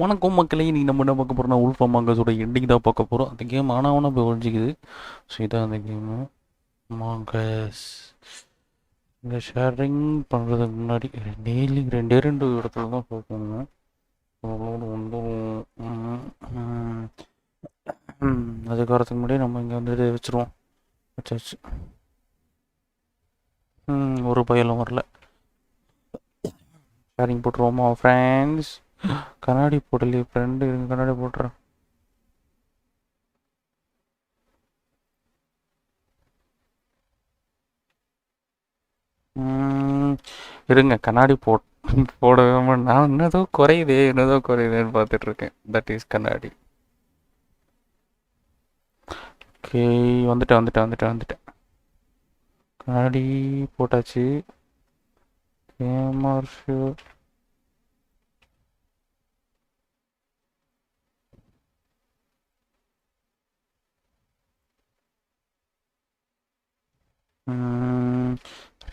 வணக்கம் மக்களே, நீ நம்ம என்ன பார்க்க போகிறோம்னா உல்ஃப் அமாங்கஸோட எண்டிங் தான் பார்க்க போகிறோம். அந்த கேம் ஆனால் போய் ஒழிஞ்சிக்குது. ஸோ இதான் அந்த கேமு அமாங்கஸ். இந்த ஷேரிங் பண்ணுறதுக்கு முன்னாடி டெய்லி ரெண்டு இடத்துல தான் பார்க்கணும். அதுக்கு வரதுக்கு முன்னாடி நம்ம இங்கே வந்து வச்சுருவோம். வச்சாச்சு. ஒரு பையலும் வரல. ஷேரிங் போட்டுருவோமா ஃப்ரெண்ட்ஸ்? கண்ணாடி போடலையே ஃப்ரெண்டு, இருங்க கண்ணாடி போட்டுறேன். இருங்க கண்ணாடி போடவே நான் என்னதோ குறையுதேன்னு பார்த்துட்ருக்கேன். தட் இஸ் கண்ணாடி. ஓகே, வந்துட்டேன். கண்ணாடி போட்டாச்சு. Gamer shoe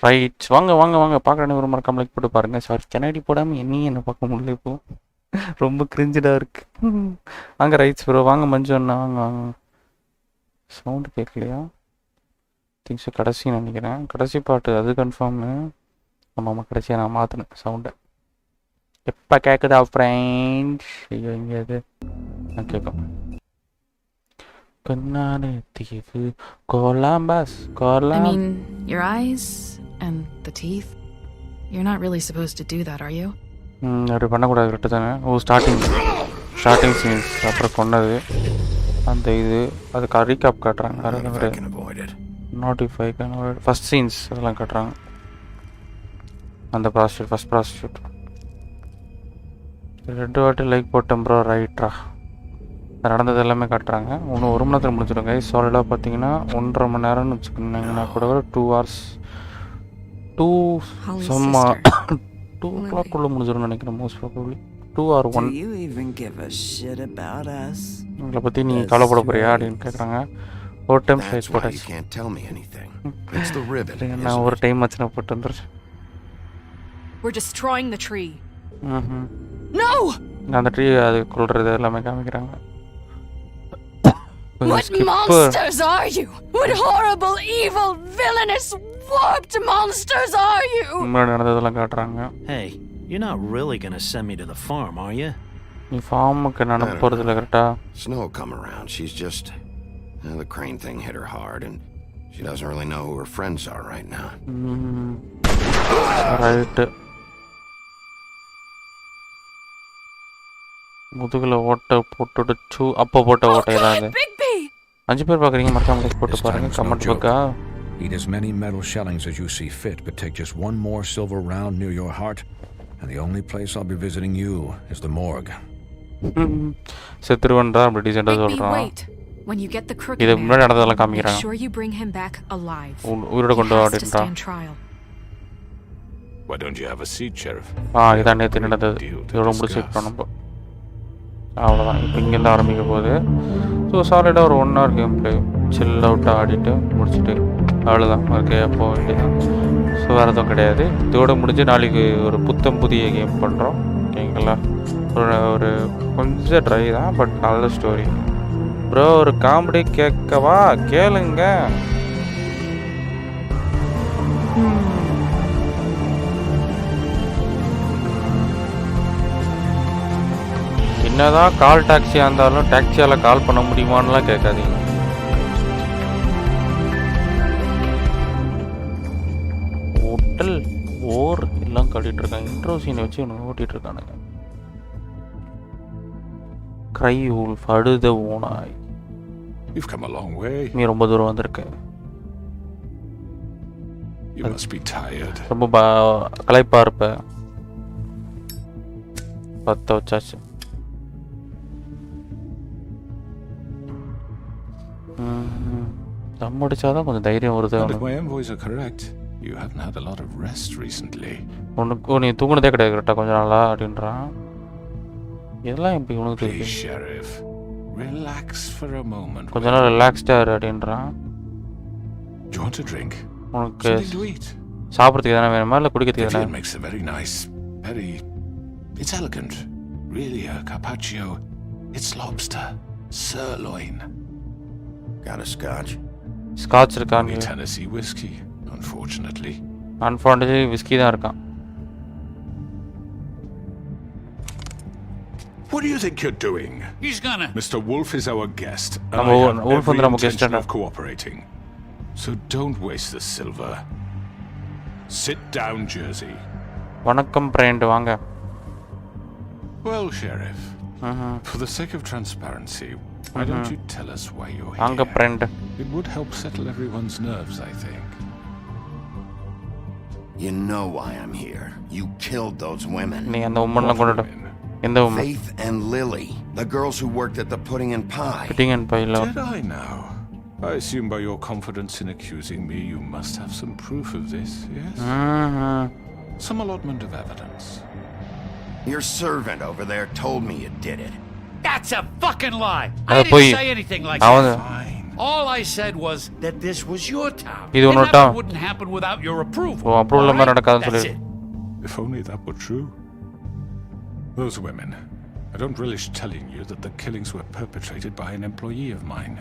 right. வாங்க பார்க்குறேன்னு ஒரு மறக்காம லைக் போட்டு பாருங்கள். சாரி, கண்ணாடி போடாமல் என்ன பார்க்க முடியல இப்போ. ரொம்ப கிரிஞ்சிடாக இருக்கு. வாங்க ரைட்ஸ் ப்ரோ, வாங்க மஞ்சு அண்ணா, வாங்க. சவுண்டு கேட்கலையா? திங்ஸ் கடைசின்னு நினைக்கிறேன். கடைசி பாட்டு அது கன்ஃபார்மு. ஆமாம், கடைசியாக நான் மாற்றினேன் சவுண்டை. எப்போ கேட்குதா ஃப்ரெண்ட்ஸ்? ஐயோ இங்கே அது நான் கேட்கும். கண்ணாடி தீவு கோலாம்பஸ் I mean, your eyes and the teeth. You're not really supposed to do that, are you? அப்படி பண்ணக்கூடாது, கரெக்டு தானே? ஸ்டார்டிங் சீன்ஸ் அப்புறம் கொண்டது அந்த இது அதுக்கு ரீகாப் காட்டுறாங்க. நோட்டிஃபை ஃபஸ்ட் சீன்ஸ் அதெல்லாம் காட்டுறாங்க. அந்த ஃபஸ்ட் ப்ராஸ்டியூட் 2 வாட்டி லைக் போட்டேன் ப்ரோ. ரைட்ரா, நடந்தது எல்லாமே காட்டுறாங்க. இன்னும் 1 மணி நேரத்தில் முடிச்சிடுங்க. சாலிடாக பார்த்தீங்கன்னா 1.5 மணி நேரம்னு வச்சுக்கோங்கன்னா கூட 2 hours 2 o'clock முடிஞ்சிடும்னு நினைக்கிறேன். Most probably 2 or 1. உங்களை பற்றி நீ கவலைப்பட போறியா அப்படின்னு கேட்குறாங்க. ஒரு டைம் சைஸ் போட்டாச்சு. நான் ஒரு டைம் வச்சுனா போட்டு வந்துருச்சு. அந்த ட்ரீ அது கொள்றது எல்லாமே காமிக்கிறாங்க. What monsters are you? What horrible, evil, villainous, warped monsters are you? நடந்ததெல்லாம் காட்டுறாங்க. Hey, you're not really gonna send me to the farm, are you? நீ ஃபார்முக்கு நடந்து போறது இல்ல கரெக்ட்டா? Snow come around. She's just the crane thing hit her hard and she doesn't really know who her friends are right now. Right. முதுகுல ஓட்ட போட்டுடுச்சு. அப்போ போட்ட ஓட்டை தான். 5 பேர் பார்க்குறீங்க, மறக்காம லைக் போட்டு பாருங்க. கமெண்ட் பக்கா. Eat as many metal shellings as you see fit, but take just one more silver round near your heart, and the only place I'll be visiting you is the morgue. செத்துருவன்டா அப்படி டீசெண்டா சொல்றான். இத முன்னாடி நடந்ததெல்லாம் காமிக்கிறாங்க. உயிரோட கொண்டு வாடின்றான். Why don't you have a seat, sheriff? இதான் நேத்து நடந்தது. இதோட முடிச்சிட்டோம் நம்ம. அவ்வளோதான். இப்போ இங்கேருந்து ஆரம்பிக்க போகுது. ஸோ சாலிடாக ஒரு 1 hour கேம் ப்ளே சில் அவுட்டாக ஆடிட்டு முடிச்சுட்டு அவ்வளோதான். ஓகே, அப்போ வேண்டியதான். ஸோ வேறு எதுவும் கிடையாது. இதோடு முடிஞ்சு நாளைக்கு ஒரு புதிய கேம் பண்ணுறோம். ஓகேங்களா? ஒரு கொஞ்சம் ட்ரை தான், பட் நல்ல ஸ்டோரி. ப்ரோ ஒரு காமெடி கேட்கவா? கேளுங்க. என்னதான் கால் டாக்ஸியாக இருந்தாலும் டாக்ஸியால் கால் பண்ண முடியுமான்லாம் கேட்காதீங்க. ஹோட்டல் ஓர் எல்லாம் கட்டிட்டு இருக்காங்க. இன்ட்ரோ சீனை வச்சு ஒன்று ஓட்டிட்டு இருக்கானுங்க. கிரை ஊல்ஃப் அழுத ஓனாய். நீ ரொம்ப தூரம் வந்திருக்க. ரொம்ப களைப்பா இருப்ப. 10 வச்சாச்சு. தம் அடிச்சாதான் கொஞ்சம் தைரியம் வருது. உனக்கு நீ தூங்குனதே கிடையாது கரெக்டா கொஞ்ச நாளா அப்படின்றான். இதெல்லாம் எப்படி உனக்கு தெரியும்? கொஞ்ச நாள் ரிலாக்ஸ்டா இரு அப்படின்றான். உனக்கு சாப்பிட்றதுக்கு எதனா வேணுமா இல்லை குடிக்கிறதுக்கு எதனா? Really, carpaccio. It's lobster. Sirloin. Got a scotch? Scotch இருக்காங்க. Only Tennessee whiskey, unfortunately. Unfortunately, whiskey தான் இருக்கான். What do you think you're doing? He's gonna. Mr. Wolf is our guest, and Number I one, have Wolf every and our guest, intention and- of cooperating. So don't waste the silver. Sit down, Jersey. வணக்கம் friend வாங்க. Well, Sheriff, for the sake of transparency, why don't you tell us why you're வாங்க here? friend. It would help settle everyone's nerves, I think. You know why I'm here. You killed those women. நீ அந்த உம்மன்லாம் கொண்டுட்டு. இந்த Oommen. Faith and Lily, the girls who worked at the Pudding and Pie. Pudding and Pie ல. Did I now? I assume by your confidence in accusing me, you must have some proof of this, yes? Some allotment of evidence. Your servant over there told me you did it. That's a fucking lie. I அது didn't போய். say anything like அவன் that. Fine. All I said was that this was your town. இது And உன்னோட that town. wouldn't happen without your approval. Oh approval மாதிரி All right? நடக்காதுன்னு That's சொல்லி. it. If only that were true. Those women. I don't relish telling you that the killings were perpetrated by an employee of mine.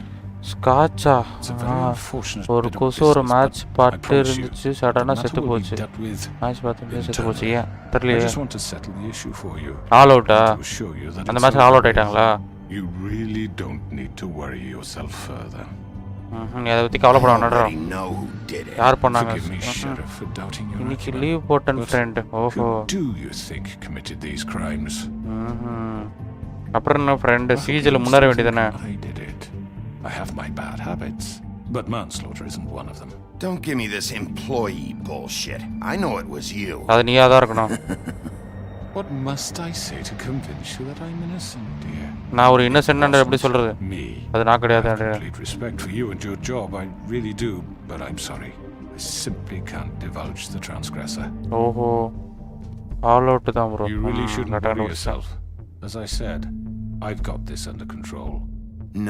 ஸ்காட்சா. It's a very unfortunate ஒரு bit of கொசு ஒரு business, match but I பார்த்து promise you, இருந்துச்சு the சடனா matter செத்து will be போச்சு. dealt with match பார்த்து செத்து போச்சு. internally. ஏன் I தெரியலையே. just want to settle the issue for you. All அவுட்டா? To assure you that அந்த it's மேட்ச்ல ஆல் over அவுட் with. ஆயிட்டாங்களா? You really don't need to worry yourself further. நீ அதை பத்தி கவலைப்பட I வேண்டாம். already know who did it. யார் பண்ணாங்க? Forgive me, Sheriff, for doubting your இன்னைக்கு acumen. லீவ் போட்டன் But ஃப்ரெண்ட். ஓஹோ. who do you think committed these crimes? அப்புறம் என்ன ஃப்ரெண்ட் சீஜில் முன்னேற வேண்டியதானே? I did it. I have my bad habits, but manslaughter isn't one of them. Don't give me this employee bullshit. I know it was you. அது நீயா தான் இருக்கணும். What must I say to convince you that I'm innocent, dear? நான் ஒரு Innocent எப்படி சொல்றது? Me. அது நான் I கிடையாது. have complete respect for you and your job. I really do, but I'm sorry. I simply can't divulge the transgressor. ஓஹோ. All out தான் bro. You really shouldn't worry yourself. As I said, I've got this under control.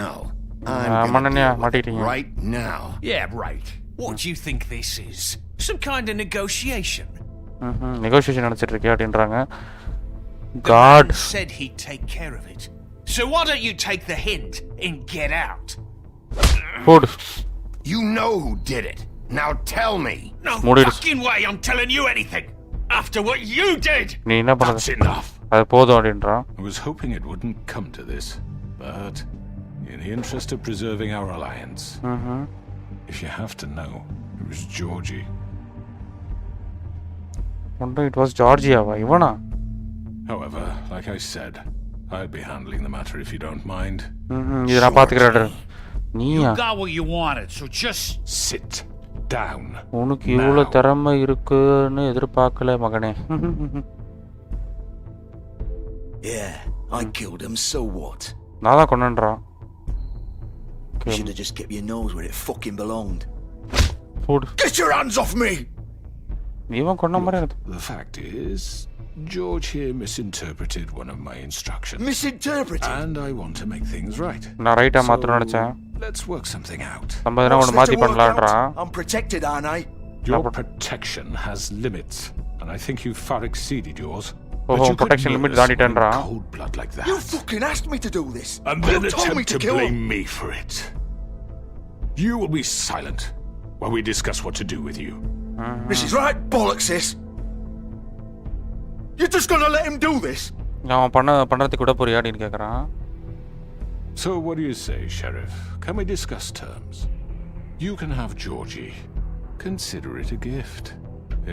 No. I'm gonna மண்ணனியா deal with it மாட்டிட்டீங்க. right now. Yeah, right. What do you think this is? Some kind of negotiation? Negotiation நினைச்சிட்டு இருக்கே அப்படின்றாங்க. God said he'd take care of it. So why don't you take the hint and get out? food. You know who did it. Now tell me. No Modus. fucking way I'm telling you anything. After what you did. நீ என்ன That's பண்ணது? enough. அது போதும் அப்படின்றான். I was hoping it wouldn't come to this, but in the interest of preserving our alliance, if you have to know, it was Georgie. It was ஜார்ஜியாவா இவனா? However, like I said, I'll be handling the matter if you don't mind. இது நான் பாத்துக்கிறேன். நீயா? You got what you wanted, so just Sit down. உனக்கு இவ்வளவு now. திறமை இருக்குன்னு எதிர்பார்க்கல மகனே. Yeah, I killed him, so what? நான் தான் கொண்டுன்றான். You should have just kept your nose where it fucking belonged. Food. Get your hands off me! இவன் கொண்ட மாதிரி இருக்கு. The fact is, George here misinterpreted one of my instructions. Misinterpreted? And I want to make things right. நான் ரைட்டா மாத்தணும்னு நினைச்சேன். Let's work something out. நம்ம எதனா ஒன்று மாத்தி பண்ணலான்றான். I'm protected, aren't I? Your protection has limits, and I think you've far exceeded yours. Oh, But you could protection murder limit someone in தாண்டிட்டேன்றா. cold blood like that. You fucking asked me to do this. And then you told me attempt to to kill blame him. me for it. You will be silent while we discuss what to do with you. This is right, bollocks, sis. You're just gonna let him do this? அவன் பண்றதுக்கு விட போறியா அப்படின்னு கேக்குறான். So what do you say, Sheriff? Can we discuss terms? You can have Georgie. Consider it a gift,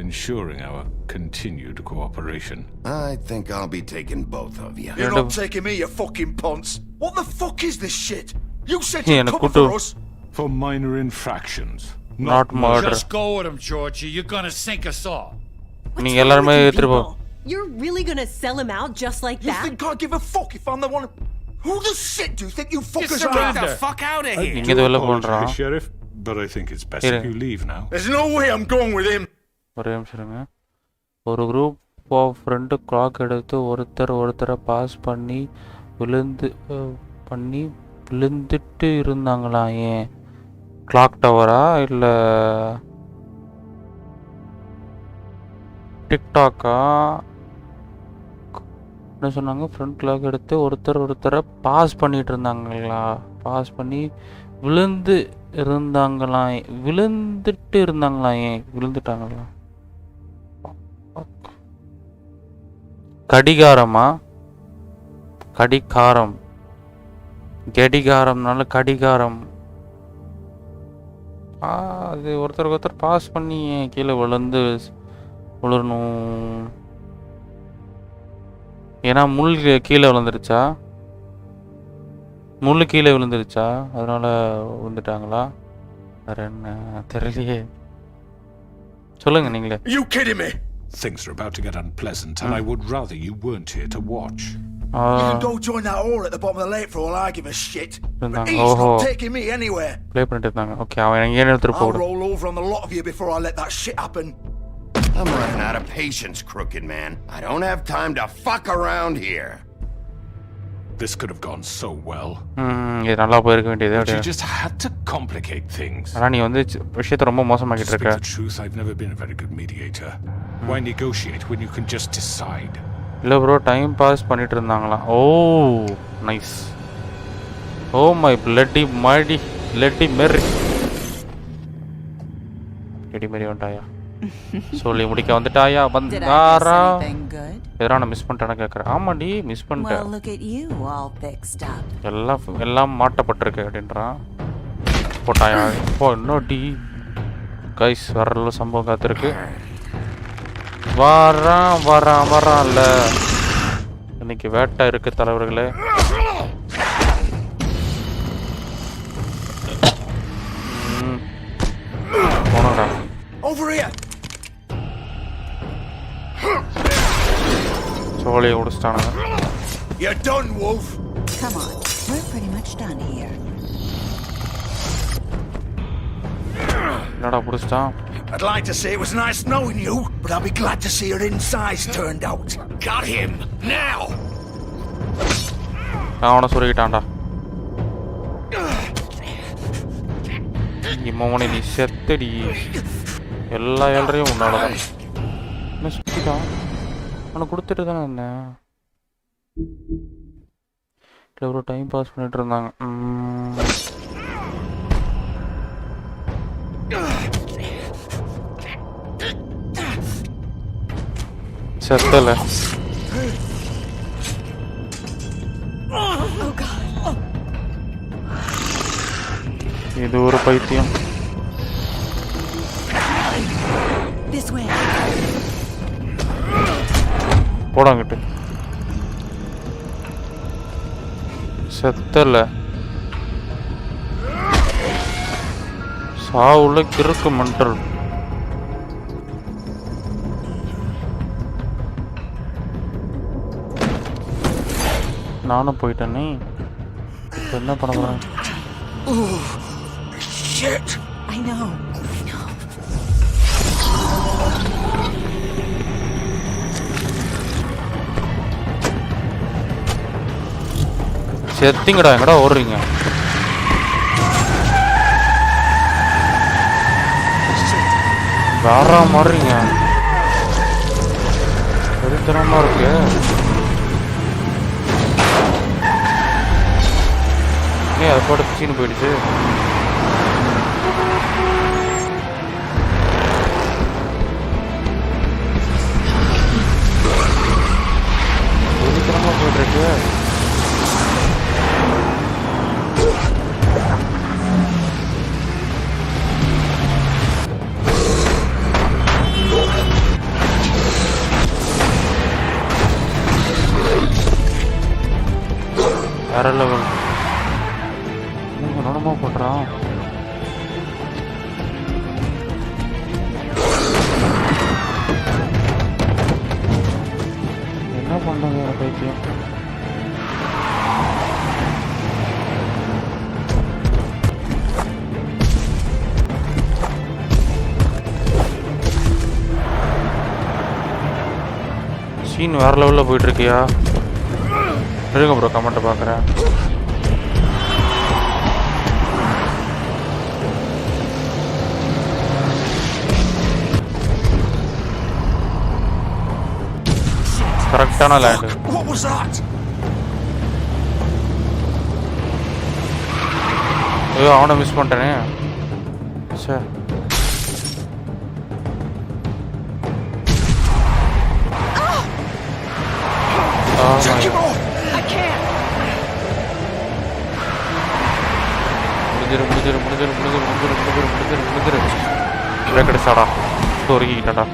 ensuring our continued cooperation. I think I'll be taking both of you. You're not taking me, you fucking ponce. What the fuck is this shit? You said Yeah, you'd no, cover kutu. for us. For minor infractions. Not murder. just go with him, Georgie. You're gonna sink us all. நீங்க எல்லாரும் ஏத்துட்டு போ. You're really gonna sell him out just like You that? think I give a fuck if I'm the one? Who the shit do you think you fuckers Just are? Get the surrender. fuck out of here. நீங்க இது வெளில போன்றான். Apologize, Sheriff, but I think it's best Here. if you leave now. There's no way I'm going with him. ஒரே நிமிஷம் இருங்க. ஒரு group of friend clock எடுத்து ஒருத்தரை pass பண்ணி விழுந்துட்டு இருந்தாங்களா? ஏன் கிளாக் டவரா இல்ல டிக்டாக்கா? என்ன சொன்னாங்க, ஃப்ரண்ட் லாக் எடுத்து ஒருத்தரை பாஸ் பண்ணிட்டு இருந்தாங்களா, பாஸ் பண்ணி விழுந்துட்டு இருந்தாங்களாம். ஏன் விழுந்துட்டாங்களா? கடிகாரமா? கடிகாரம்னால கடிகாரம். அது ஒருத்தர் பாஸ் பண்ணி கீழே விழுறணும். ஏன்னா முள் கீழே விழுந்துருச்சா, அதனால விழுந்துட்டாங்களா? வேற என்ன தெரியலையே, சொல்லுங்க நீங்களே. You kidding me? Things are about to get unpleasant, and I would rather you weren't here to watch. You can go join that whore at the bottom of the lake for all I give a shit. But he's not taking me anywhere. Play பண்ணிட்டு இருந்தாங்க. Okay, அவன் எங்கே எடுத்துட்டு I'll போடு. roll over on the lot of you before I let that shit happen. I'm running out of patience, crooked man. I don't have time to fuck around here. This could have gone so well. இது நல்லா போயிருக்க வேண்டியது. But you just had to complicate things. ஆனா நீ வந்து விஷயத்தை ரொம்ப மோசமாக்கிட்டு இருக்க. To speak the truth, I've never been a very good mediator. Why negotiate when you can just decide? இல்ல ப்ரோ, டைம் பாஸ் பண்ணிட்டு இருந்தாங்களா? Oh nice. Oh my bloody mighty லெட்டி மெரி. லெட்டி மெரி வந்துட்டாயா? சொல்லி முடிக்க வந்துட்டாயா? வந்தாரா? எதனா நான் மிஸ் பண்ணிட்டேன்னு கேட்குறேன். ஆமாடி, மிஸ் பண்ணிட்டேன். எல்லாம் மாட்டப்பட்டிருக்கு அப்படின்றான். போட்டாயா? இன்னொடி கைஸ் வர சம்பவம் காத்திருக்கு. வரான்ல. இன்னைக்கு வேட்டை இருக்கு தலைவர்களே. போனடா. சோழியை உடிச்சிட்டானுங்க. You're done, Wolf. Come on, we're pretty much done here. என்னடா புடிச்சிட்டான்? I'd like to say it was nice knowing you, but I'll be glad to see your insides turned out. Got him now. அவனை சுருகிட்டான்டா. இம்மோனே நீ செத்தடி. எல்லா ஏழரையும் உன்னாலதான். என்ன சுத்திட்டான்? அவனை கொடுத்துட்டு தானே என்ன இல்லை ஒரு டைம் பாஸ் பண்ணிட்டு இருந்தாங்க. செத்தல. இது ஒரு பைத்தியம். போடாங்கிட்டு செத்தல. சாவுல கிறுக்கு மென்டல். நானும் போயிட்டேனே. இப்போ என்ன பண்ண போறேன்? செத்திங்கடா, எங்கடா ஓடுறீங்க? வேற மாறுறீங்க. வெறித்தனமா இருக்கு. அதை போட்டு பிச்சின்னு போயிடுச்சு. வெறித்தனமா போயிட்டு இருக்கு. வேற லெவல். என்னமா பண்றான்? என்ன பண்றாங்க பைத்தியம்? சீன் வேற லெவல்ல போயிட்டு இருக்கியா? இருங்க ப்ரோ, கமெண்ட் பார்க்குறேன். கரெக்டான லேண்ட். What was that? ஐயோ அவனை மிஸ் பண்ணிட்டேனே. சரி Take him off! I can't. முடிஞ்சிரு. பிரேக் அடிச்சாடா. சொருகிக்கிட்டடா.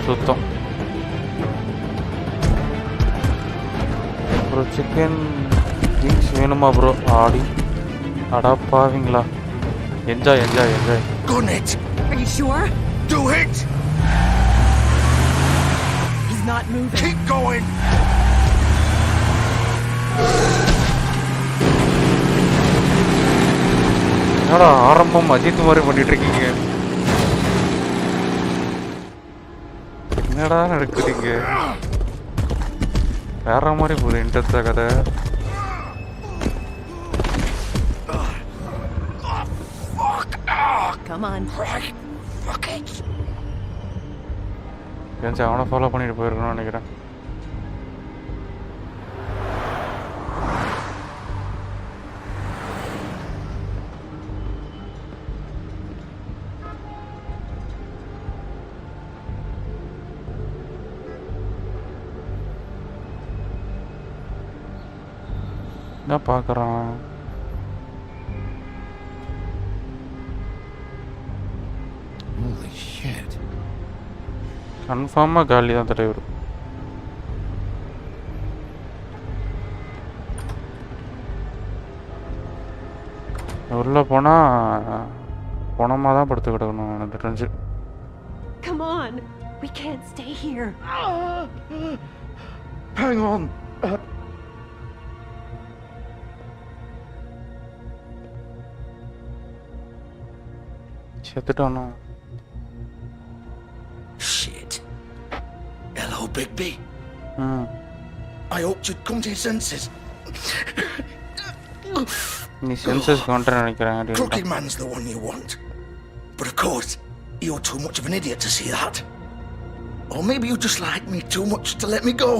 சுத்தம். ப்ரோ சிக்கன் விங்ஸ் வேணுமா ப்ரோ? ஆடி அடா பாவீங்களா. Enjoy. Gun it! Are you sure? Do it! He's not moving. Keep going! என்னடா ஆரம்பம் அஜித் மாதிரி பண்ணிட்டு இருக்கீங்க. என்னடா நடக்குதுங்க? வேற மாதிரி போகுது இன்ட்ரெஸ்டா கதை. Come on. Fuck it! ஏன் அவனை ஃபாலோ பண்ணிட்டு போயிருக்கணும்னு நினைக்கிறேன். என்ன பார்க்குறான்? Holy shit. கன்ஃபார்மாக காலி தான் தலைவர். உள்ளே போனால் பணமாக தான் படுத்து கிடக்கணும் எனக்கு தெரிஞ்சு. Come on. We can't stay here. Hang on. செத்துட்டானோ? Shit. Hello, Bigby. ம் I hoped you'd come to your senses. நீ சென்சஸ் கவுண்டர் நினைக்கிறேன். Crooked man's the one you want. But of course, you're too much of an idiot to see that. Or maybe you just like me too much to let me go.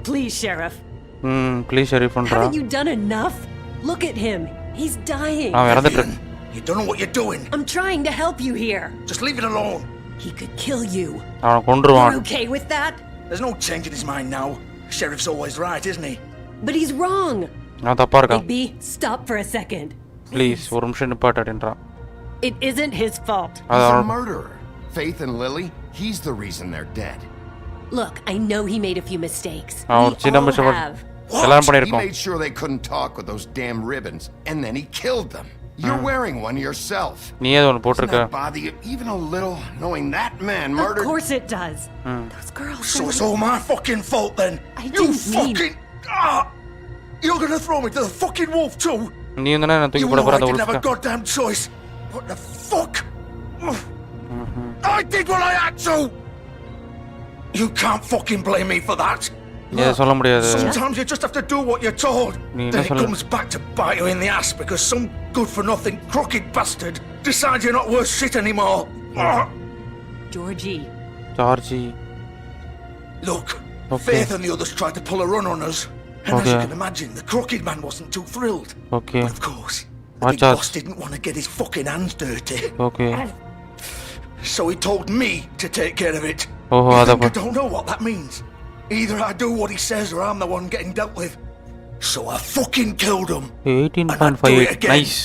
Please, Sheriff. Please sheriff பண்ணுறா. Haven't you done enough? Look at him. He's dying. அவன் இறந்துட்டு. You don't know what you're doing. I'm trying to help you here. Just leave it alone. He could kill you. அவனை கொன்றுவான். You're okay with that? There's no change in his mind now. Sheriff's always right, isn't he? But he's wrong. நான் தப்பா இருக்கான். Bigby, stop for a second. Please ஒரு நிமிஷம் நிப்பாட்டு அப்படின்றான். It isn't his fault. He's a murderer. Faith and Lily, he's the reason they're dead. Look, I know he made a few mistakes. அவன் We சின்ன all மிஷம் have. எல்லாம் He பண்ணியிருக்கோம். made sure they couldn't talk with those damn ribbons, and then he killed them. You're wearing one yourself. நீ ஏதோ ஒன்று Doesn't போட்டிருக்க. that bother you even a little, knowing that man Of murdered? course it does. Those girls. So it's all my fucking fault then. I You didn't mean- fucking. You're gonna throw me to the fucking wolf too? நீ தானே நான் தூக்கி You போட know போற I அந்த didn't have a உள்ஃப்க. goddamn choice. What the fuck? I did what I had to. You can't fucking blame me for that. நீ அதை சொல்ல முடியாது. Sometimes you just have to do what you're told. நீ என்ன Then it சொல்ல? comes back to bite you in the ass because some good-for-nothing crooked bastard decides you're not worth shit anymore. Georgie. ஜார்ஜி. Look, Okay. Faith and the others tried to pull a run on us. And as you Okay. can imagine, the crooked man wasn't too thrilled. Okay. But of course, the Watch big out. boss didn't want to get his fucking hands dirty. Okay. So he told me to take care of it. ஓஹோ You அதை think I don't know what that means? Either I do what he says or I'm the one getting dealt with. So I fucking killed him. 18.58. Nice.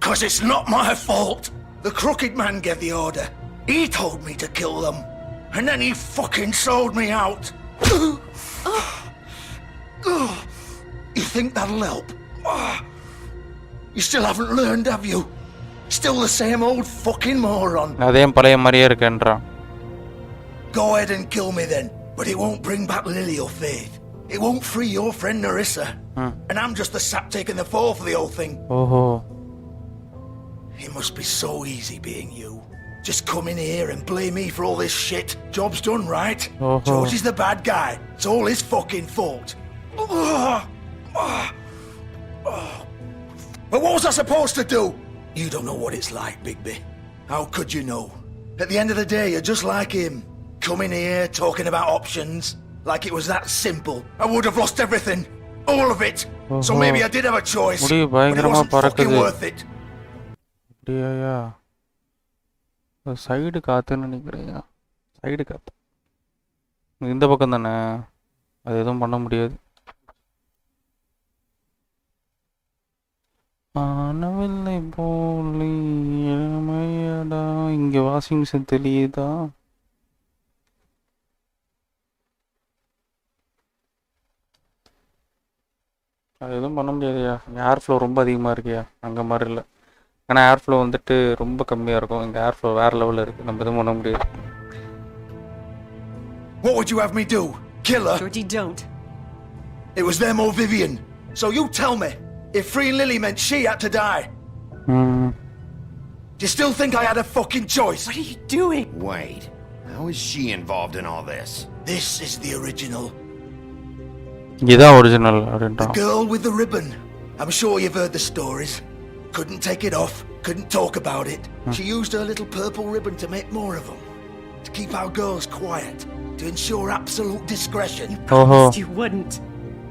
Cause it's not my fault. The crooked man gave the order. He told me to kill them. And then he fucking sold me out. You think that'll help? You still haven't learned, have you? Still the same old fucking moron. அதே பழைய மாதிரியே இருக்கேன்றான். Go ahead and kill me then. But it won't bring back Lily or Faith. It won't free your friend Narissa. And I'm just the sap taking the fall for the whole thing. ஓஹோ. It must be so easy being you. Just come in here and blame me for all this shit. Job's done, right? Oh. George is the bad guy. It's all his fucking fault. But what was I supposed to do? You don't know what it's like, Bigby. How could you know? At the end of the day, you're just like him. Coming here, talking about options, like it was that simple. I would have lost everything. All of it. So maybe I did have a choice, but it wasn't fucking worth it. அப்படியா side காத்துன்னு நினைக்கிறியா? Side காத்து இந்த பக்கம் தானே, அது எதுவும் பண்ண முடியாது. ஆனவில்லை போலி இளமையடா, இங்க வாஷிங் மிஷின் தெரியுதா? அது எதுவும் பண்ண முடியாதுயா. ஏர் ஃப்ளோ ரொம்ப அதிகமாக இருக்குயா, அங்கே மாதிரி இல்லை. ஆனால் ஏர் ஃப்ளோ வந்துட்டு ரொம்ப கம்மியாக இருக்கும். இங்கே ஏர் ஃப்ளோ வேறு லெவலில் இருக்குது, நம்ம எதுவும் பண்ண முடியாது. What would you have me do? Kill her? Georgie, don't. It was them or Vivian. So you tell me, if freeing Lily meant she had to die, do you still think I had a fucking choice? What are you doing? Wait, how is she involved in all this? This is the original. இதான் original. The girl with the ribbon. I'm sure you've heard the stories. Couldn't take it off, couldn't talk about it. She used her little purple ribbon to make more of them. To keep our girls quiet. To ensure absolute discretion. You promised you wouldn't.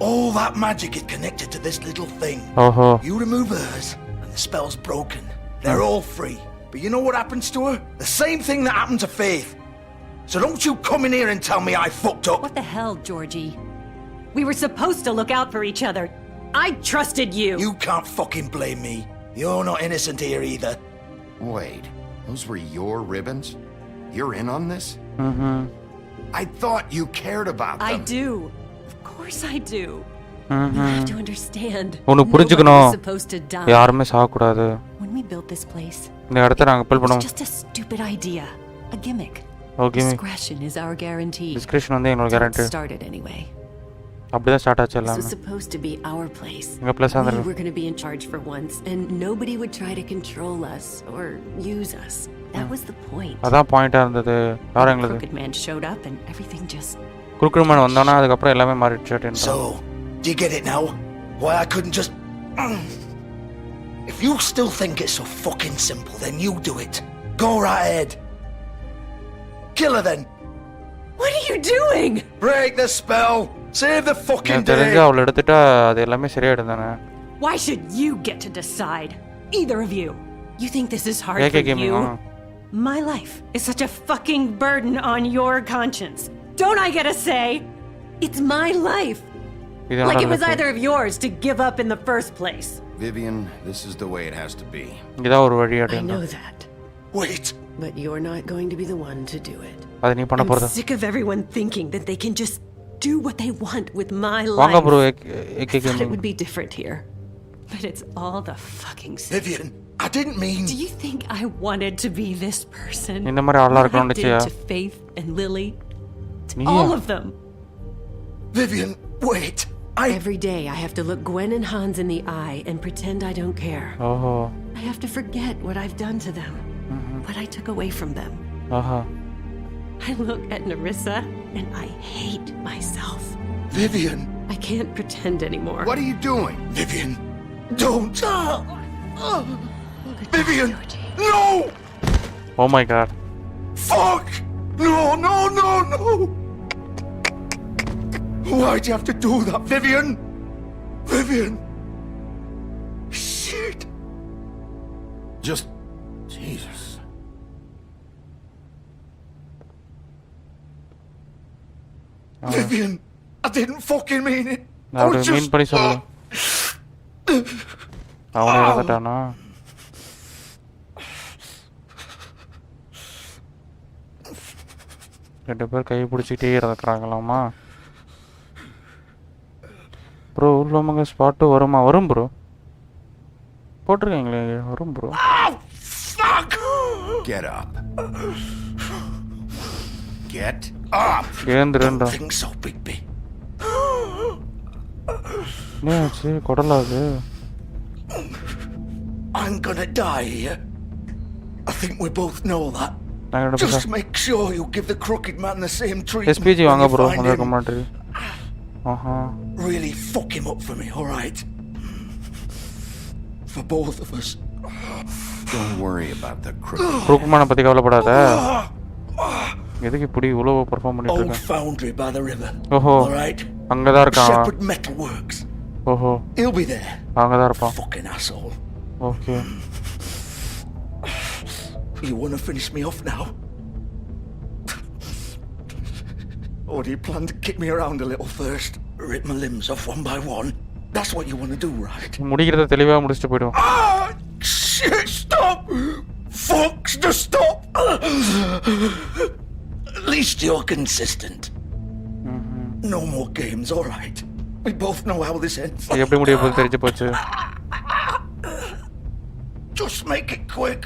All that magic is connected to this little thing. You remove hers, and the spell's broken. They're all free. But you know what happens to her? The same thing that happened to Faith. So don't you come in here and tell me I fucked up. What the hell, Georgie? We were supposed to look out for each other. I trusted you. You can't fucking blame me. You're not innocent here either. Wait, those were your ribbons? You're in on this? I thought you cared about them. I do. Of course I do. You have to understand. Nobody's supposed to die. யாருமே சாகக்கூடாது. When we built this place, இந்த இடத்தை நாங்க bill பண்ணோம். It's just a stupid idea. A gimmick. Discretion is our guarantee. Discretion வந்து எங்களோட guarantee. Started anyway. அப்படிதான் start ஆச்சு எல்லாமே. This was supposed to be our place. எங்க place We were going to be in charge for once and nobody would try to control us or use us. That was the point. அதான் பாயிண்டா இருந்தது. யார் எங்களுக்கு Crooked man showed up and everything just crooked man வந்தானா அதுக்கு அப்புறம் எல்லாமே மாறிடுச்சு. So, do you get it now? Why I couldn't just If you still think it's so fucking simple, then you do it. Go right ahead. Kill her then. What are you doing? Break the spell. Save the fucking day. தெரிஞ்சா அவளை எடுத்துட்டா அது எல்லாமே சரியாயிடும் தானே. Why should you get to decide? Either of you. You think this is hard for you? My life is such a fucking burden on your conscience. Don't I get a say? It's my life. Like it was either of yours to give up in the first place. Vivian, this is the way it has to be. இதான் ஒரு வழி I அப்படினா. know that. Wait. But you're not going to be the one to do it. அது நீ பண்ண போறதா? I'm sick of everyone thinking that they can just do what they want with my life. வாங்க bro, I thought it would be different here. But it's all the fucking same. Vivian, I didn't mean. Do you think I wanted to be this person? இந்த மாதிரி ஆளா இருக்கணும் நிச்சயா. To Faith and Lily. To all of them. Vivian, wait. Every day I have to look Gwen and Hans in the eye and pretend I don't care. I have to forget what I've done to them. What I took away from them. I look at Nerissa and I hate myself. Vivian. I can't pretend anymore. What are you doing? Vivian, don't. Vivian, no! Oh my god. Fuck! No, no, no, no! Why'd you have to do that, Vivian? Vivian! Shit! Just... Jesus. Vivian, I didn't fucking mean it. I was just... mean பண்ணி சொல்லு. அவனே இறந்துட்டானா? ரெண்டு பேர் கை பிடிச்சிட்டே இறக்குறாங்களாமா? Bro உள்ளவங்க spot வருமா? வரும் bro. போட்டிருக்கீங்களே, வரும் bro. Get up. Get up. ஏந்திரண்டா. Think so, Bigby. என்னாச்சு கொடலாது? I'm gonna die here. I think we both know that. Just make sure you give the crooked man the same treatment. SPG வாங்க bro, உங்களுக்கு மாட்டேரி. Really fuck him up for me, all right? For both of us. Don't worry about the crook. குரூக்மான பத்தி கவலைப்படாத. எதுக்கு இப்படி இவ்வளவு perform பண்ணிட்டு Old இருக்க? foundry by the river. ஓஹோ. All right. அங்க தான் இருக்கான். Shepherd Metal Works. ஓஹோ. He'll be there. அங்க தான் இருப்பான். Fucking asshole. Okay. You want to finish me off now? Or do you plan to kick me around a little first? Rip my limbs off one by one? That's what you want to do, right? முடிக்கிறத தெளிவா முடிச்சிட்டு போய்டுவோம். Shit, stop! Fuck, just stop! At least you're consistent. No more games, all right? We both know how this ends. எப்படி முடிய போகுது தெரிஞ்சு போச்சு. Just make it quick.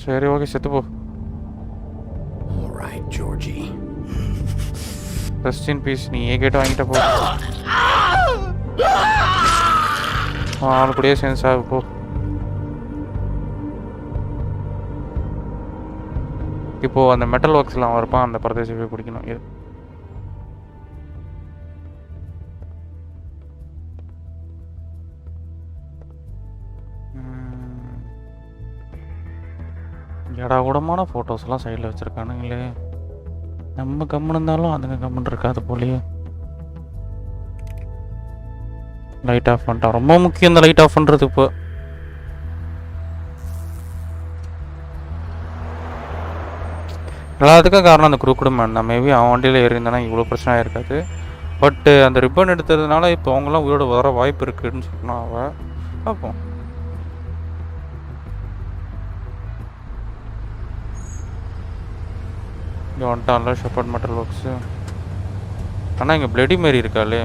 சரி okay செத்து போ. All right, Georgie. Rest in peace. நீ கேட்டு வாங்கிட்ட போ. ஆள் கூடயே சென்ஸ் ஆகு போ. இப்போ அந்த மெட்டல் ஒர்க்ஸ்லாம் இருப்பான், அந்த பிரதேச போய் பிடிக்கணும். இது எடா கூடமான ஃபோட்டோஸ்லாம் சைடில் வச்சுருக்கானுங்களே. நம்ம கம்முன்னு இருந்தாலும் அதுங்க கம்முன்னு இருக்காது போலயே. லைட் ஆஃப் பண்ணிட்டான். ரொம்ப முக்கியம் இந்த லைட் ஆஃப் பண்ணுறது. இப்போ எல்லாத்துக்கும் காரணம் அந்த குரூக்குடு மேன் தான். மேபி அவன் வண்டியில் ஏறியிருந்தானா இவ்வளோ பிரச்சனையாக இருக்காது. பட்டு அந்த ரிப்பன் எடுத்ததுனால இப்போ அவங்களாம் உயிரோட வர வாய்ப்பு இருக்குதுன்னு சொன்னான் அவன். பார்ப்போம். இங்கே வந்துட்டான்ல ஷெப்பர்ட் மெட்டல் ஒர்க்ஸு. ஆனால் இங்கே பிளடி மாரி இருக்காளே,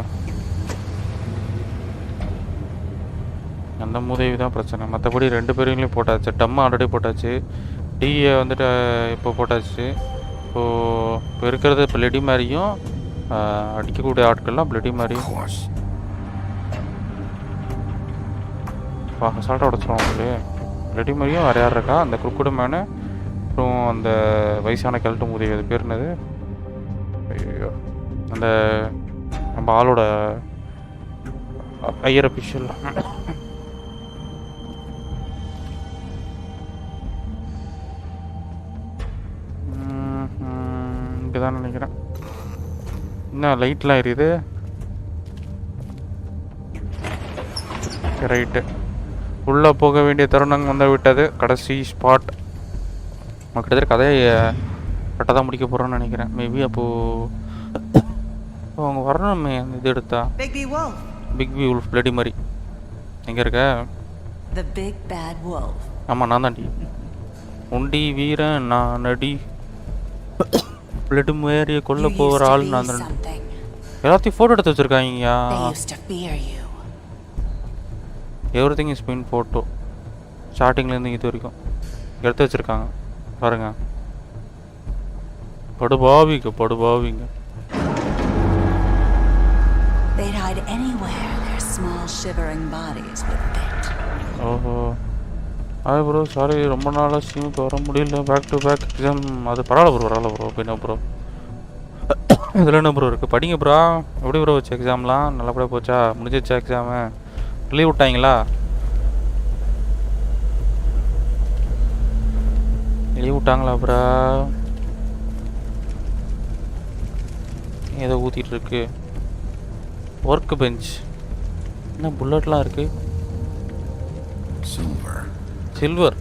அந்த மூதேவி தான் பிரச்சனை. மற்றபடி ரெண்டு பேரையும் போட்டாச்சு. டம்மை ஆல்ரெடி போட்டாச்சு. டீயை வந்துட்டு இப்போ போட்டாச்சு. இப்போ இருக்கிறது பிளடி மாதிரியும் அடிக்கக்கூடிய ஆட்கள்லாம் பிளடி மாதிரியும் அசால்ட்டாக உடச்சிருவோம் அவங்களே. பிளடி மாதிரியும் வேறு யார் இருக்கா? அந்த குறுக்குடு மேனு, அப்புறம் அந்த வயசான கழட்டு மூதேவி, அது பேர் என்னது? ஐயோ, அந்த நம்ம ஆளோட ஐயர் அபிஷியல். இங்கே தான் நினைக்கிறேன். என்ன லைட்லாம் எரியுது? ரைட்டு, உள்ளே போக வேண்டிய தருணம் வந்து விட்டது. கடைசி ஸ்பாட். நம்ம கிட்டத்தட்ட கதையை கரெக்டாக தான் முடிக்க போகிறோன்னு நினைக்கிறேன். மேபி அப்போது அவங்க வரணுமே அந்த இது எடுத்தா. பிக் பி உல்ஃப் பிளடி மாதிரி எங்கே இருக்க? ஆமாம், நான் தான்டி உண்டி வீரன். நான் நடி பிளடு மாதிரியை கொல்ல போகிற ஆள் நான் தான். எல்லாத்தையும் ஃபோட்டோ எடுத்து வச்சுருக்காங்கயா. எவ்ரி திங் இஸ் பின் ஃபோட்டோ. ஸ்டார்டிங்லேருந்து இது வரைக்கும் எடுத்து வச்சுருக்காங்க பாருங்க. படுபாவிங்க படுபாவிங்க. ஓஹோ, அது ப்ரோ சாரி, ரொம்ப நாளாக ஸ்ட்ரீமுக்கு வர முடியல. Back to back exam. அது பரவாயில்ல ப்ரோ, பரவாயில்ல ப்ரோ. இப்போ என்ன ப்ரோ இதில் என்ன ப்ரோ இருக்குது? படிங்க ப்ரோ. எப்படி ப்ரோ வச்சு எக்ஸாம்லாம்? நல்லபடியாக போச்சா? முடிஞ்சிச்சா எக்ஸாமு? லீவ் விட்டாங்களா? லீவ் விட்டாங்களா ப்ரோ? ஏதோ ஊற்றிட்டு இருக்கு. ஒர்க் பெஞ்ச் என்ன புல்லட்லாம் இருக்கு? Silver.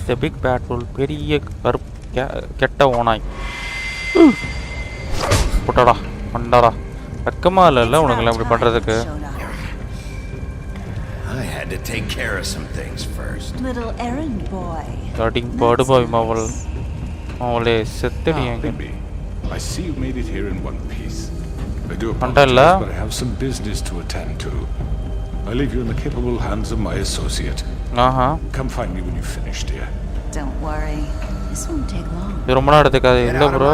The big bad wolf. பெரிய கருப்பு கெட்ட ஓனாய். போட்டாடா பண்ணாடா. வெக்கமா இல்லைல்ல உனக்குலாம் இப்படி பண்ணுறதுக்கு? I had to take care of some things first. Little errand boy. Starting படுபாவி மாவல். அவளே செத்துடியங்க. I see you made it here in one piece. I do Andalla, apologize, but I have some business to attend to. I leave you in the capable hands of my associate. Come find me when you've finished here. Don't worry. This won't take long. இது ரொம்ப நாள் எடுத்துக்காது இல்ல bro.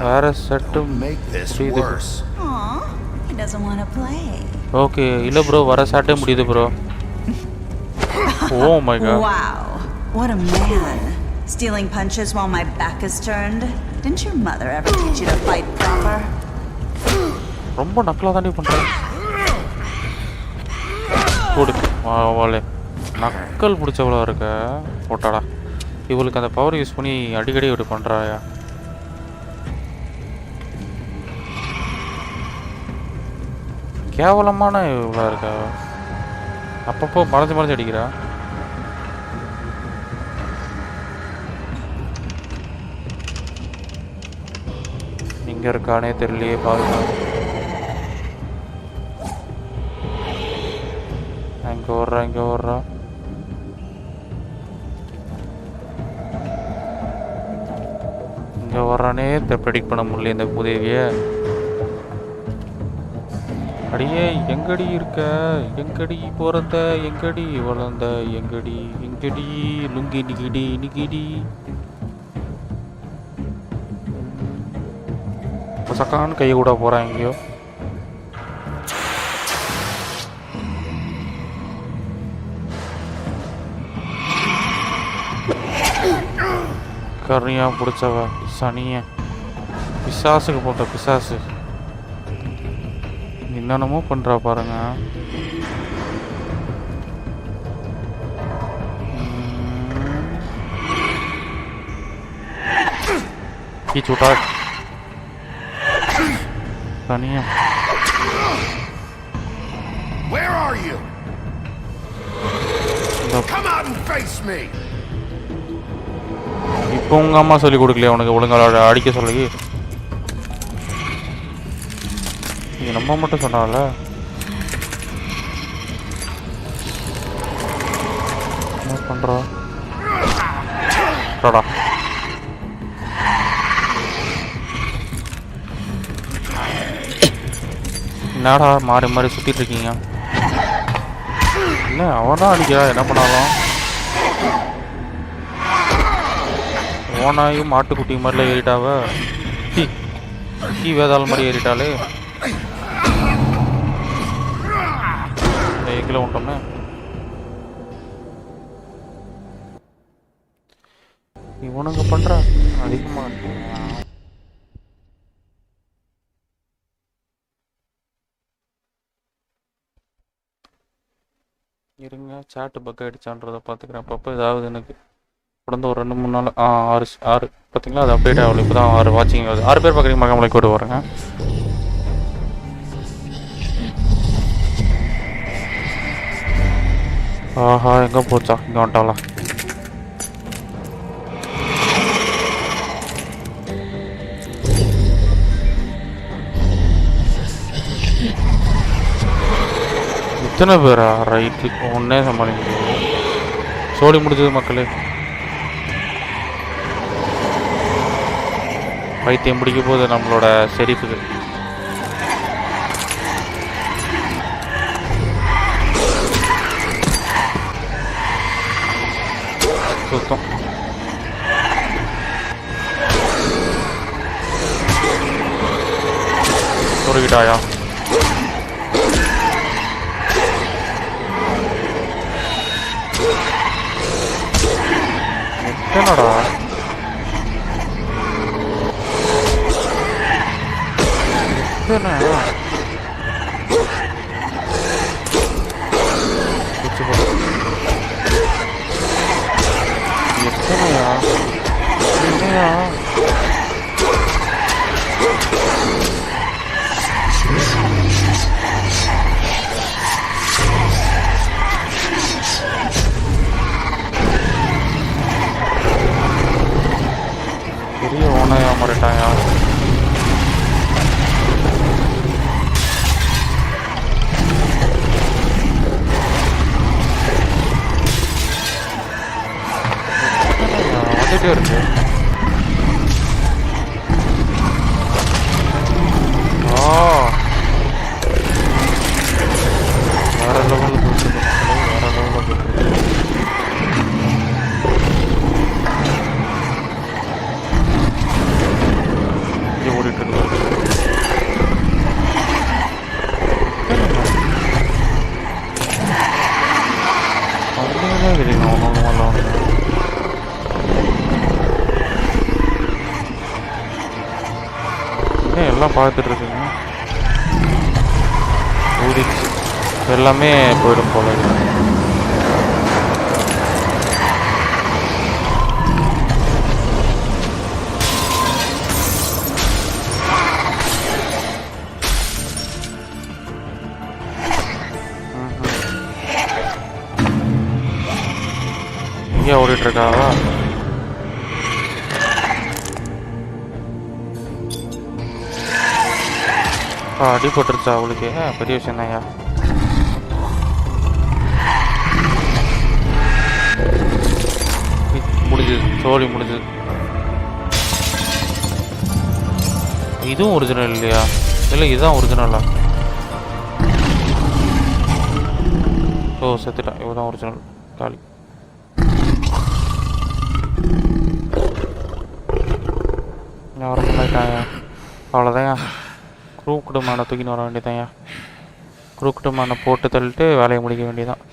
வேற set make this worse. Aw, he doesn't want to play. Okay, இல்ல bro வர சாட்டே முடியுது bro. Oh my god. Wow. What a man. Stealing punches while my back is turned. Didn't your mother ever teach you to fight proper? ரொம்ப நக்கலா தாண்டி பண்றேன். போடு வாலே. நக்கல் பிடிச்சவளா இருக்க போட்டாடா. இவளுக்கு அந்த பவர் யூஸ் பண்ணி அடிக்கடி இப்படி பண்ணுறாயா? கேவலமான இவ்வளோ இருக்கா. அப்பப்போ மறைஞ்சு அடிக்கிறா. இங்கே இருக்கானே தெரியலையே பாருங்க. இங்கே ஓடுறா. இங்கே வர்றானே ப்ரெடிக்ட் பண்ண முடியல இந்த உதவியை. அடியே எங்கடி இருக்க? எங்கடி பிறந்த? எங்கடி வளர்ந்த? எங்கடி லுங்கி நிகிடி சக்கான்னு கையை கூட போகிறான் எங்கேயோ. கருணியா பிடிச்சவ சனிய பிசாசுக்கு போட்ட பிசாசு என்னென்னமோ பண்ணுறா பாருங்க. கீச்சுட்டா சனியா. Where are you? Come out and face me. இப்போ உங்க அம்மா சொல்லி கொடுக்கலையா உனக்கு ஒழுங்கா அடிக்க சொல்லி? நீங்க நம்ம மட்டும் சொன்னால என்ன பண்றா? என்னடா மாறி சுத்திட்டு இருக்கீங்க? என்ன அவன் அடிக்கிறா என்ன பண்ணாலும்? ஓனாயும் மாட்டுக்குட்டி மாதிரிலாம் ஏறிட்டாவ. கீ வேதாள மாதிரி ஏறிட்டாலே. எங்கில உண்டோமே. இவனுங்க பண்ற அதிகமா இருங்க. சாட்டு பக்கம் அடிச்சான்றதை பார்த்துக்கிறேன். அப்பப்போ ஏதாவது எனக்கு தொடர்ந்து ஒரு 2-3 நாள் 6 பார்த்தீங்களா? அது அப்டேட் ஆகல. இப்போ தான் 6 வாட்சிங் ஆகுது. 6 பேர் பார்க்குறீங்க. மகமலை கூட வரேங்க. ஆஹா எங்கே போச்சா? இங்கே வந்துட்டாளா? இத்தனை பேரா? ரைட்டு ஒன்றே சமாளிக்க சோடி முடிஞ்சது மக்களே. பைத்தியம் பிடிக்க போது நம்மளோட ஷெரீஃபுக்கு. சுத்தம் சொருகிட்டாயா? என்னடா எத்தனையா? என்னையா? பெரிய ஓனையா மாறிட்டாயா? வந்துட்டே இருக்கு. வேற லெவலில் போயிட்டு வேற லெவலில் போயிட்டு இங்கே ஓடிட்டு இருக்கு. அவ்வளோதான் தெரியும். அவ்வளோ எல்லாம் பார்த்துட்டு இருக்குங்க. ஊதிச்சு எல்லாமே போயிடும் போல. இங்கே ஓடிட்டு இருக்காவா? அடிபட்டுருச்சா அவளுக்கு? பெரிய விஷயம் தான்யா. முடிஞ்சது, சோழி முடிஞ்சது. இதுவும் ஒரிஜினல் இல்லையா? இல்லை இதுதான் ஒரிஜினலா? ஓ செத்துட்டான். இவதான் ஒரிஜினல் காலி. யாரும் அவ்வளோதான்யா. குரூக்குடு மேனை தூக்கின்னு வர வேண்டியதான்யா. குரூக்குடு மேனை போட்டு தள்ளிட்டு வேலையை முடிக்க வேண்டியதான்.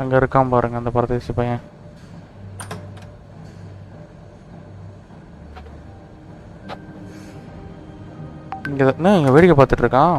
அங்கே இருக்கான் பாருங்க அந்த பரதேசி பையன். இங்கே என்ன இங்கே வேடிக்கை பார்த்துட்டு இருக்கான்.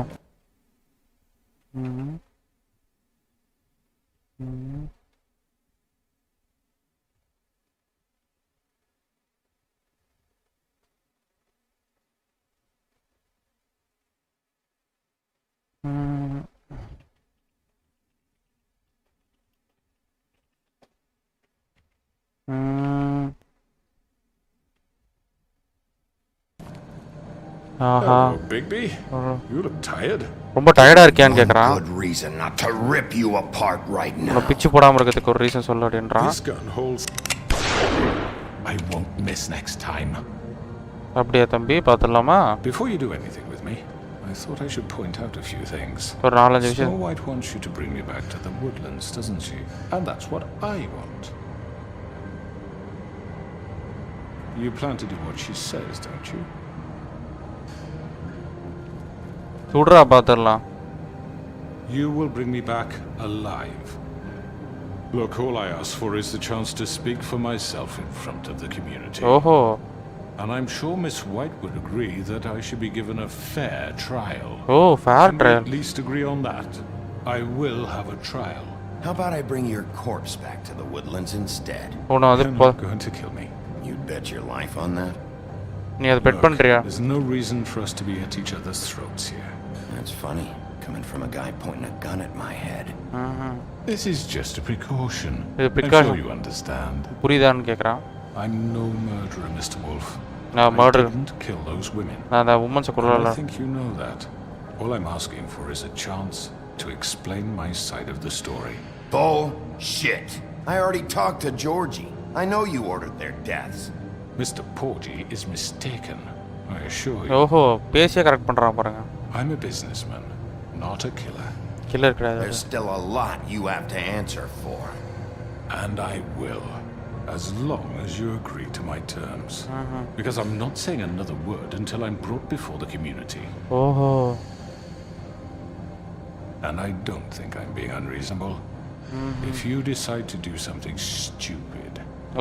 Hello, Bigby. You look tired. ரொம்ப டயர்டா இருக்கியான்னு கேக்குறான். Good reason not to rip you apart right now. பிச்சு போடாம இருக்கிறதுக்கு ஒரு ரீசன் சொல்ல அப்படின்றான். This gun holds. I won't miss next time. அப்படியே தம்பி பாத்துடலாமா? Before you do anything with me, I thought I should point out a few things. ஒரு 4-5 விஷயம். Snow White wants you to bring me back to the woodlands, doesn't she? And that's what I want. You plan to do what she says, don't you? சுடுறா பாத்துடலாம். You will bring me back alive. Look, all I ask for is the chance to speak for myself in front of the community. ஓஹோ. And I'm sure Miss White would agree that I should be given a fair trial. Oh, fair Can trial. we at least agree on that? I will have a trial. How about I bring your corpse back to the woodlands instead? Oh no, You're not going to kill me. You'd bet your life on that? நீ அதை bed பண்றியா? There's no reason for us to be at each other's throats here. That's funny, coming from a guy pointing a gun at my head. This is just a precaution. precaution. I'm sure you understand. புரியுதான்னு கேக்குறான். I'm no murderer, Mr. Wolf. நான் I murder. didn't kill those women. நான் அந்த women's கொல்லல. I think you know that. All I'm asking for is a chance to explain my side of the story. Bullshit. I already talked to Georgie. I know you ordered their deaths. Mr. Porgy is mistaken, I assure you. ஓஹோ, பேசியே correct பண்றான் பாருங்க. I'm a businessman, not a killer. Killer கிடையாது. There's still a lot you have to answer for. And I will, as long as you agree to my terms. Because I'm not saying another word until I'm brought before the community. ஓஹோ. And I don't think I'm being unreasonable. If you decide to do something stupid,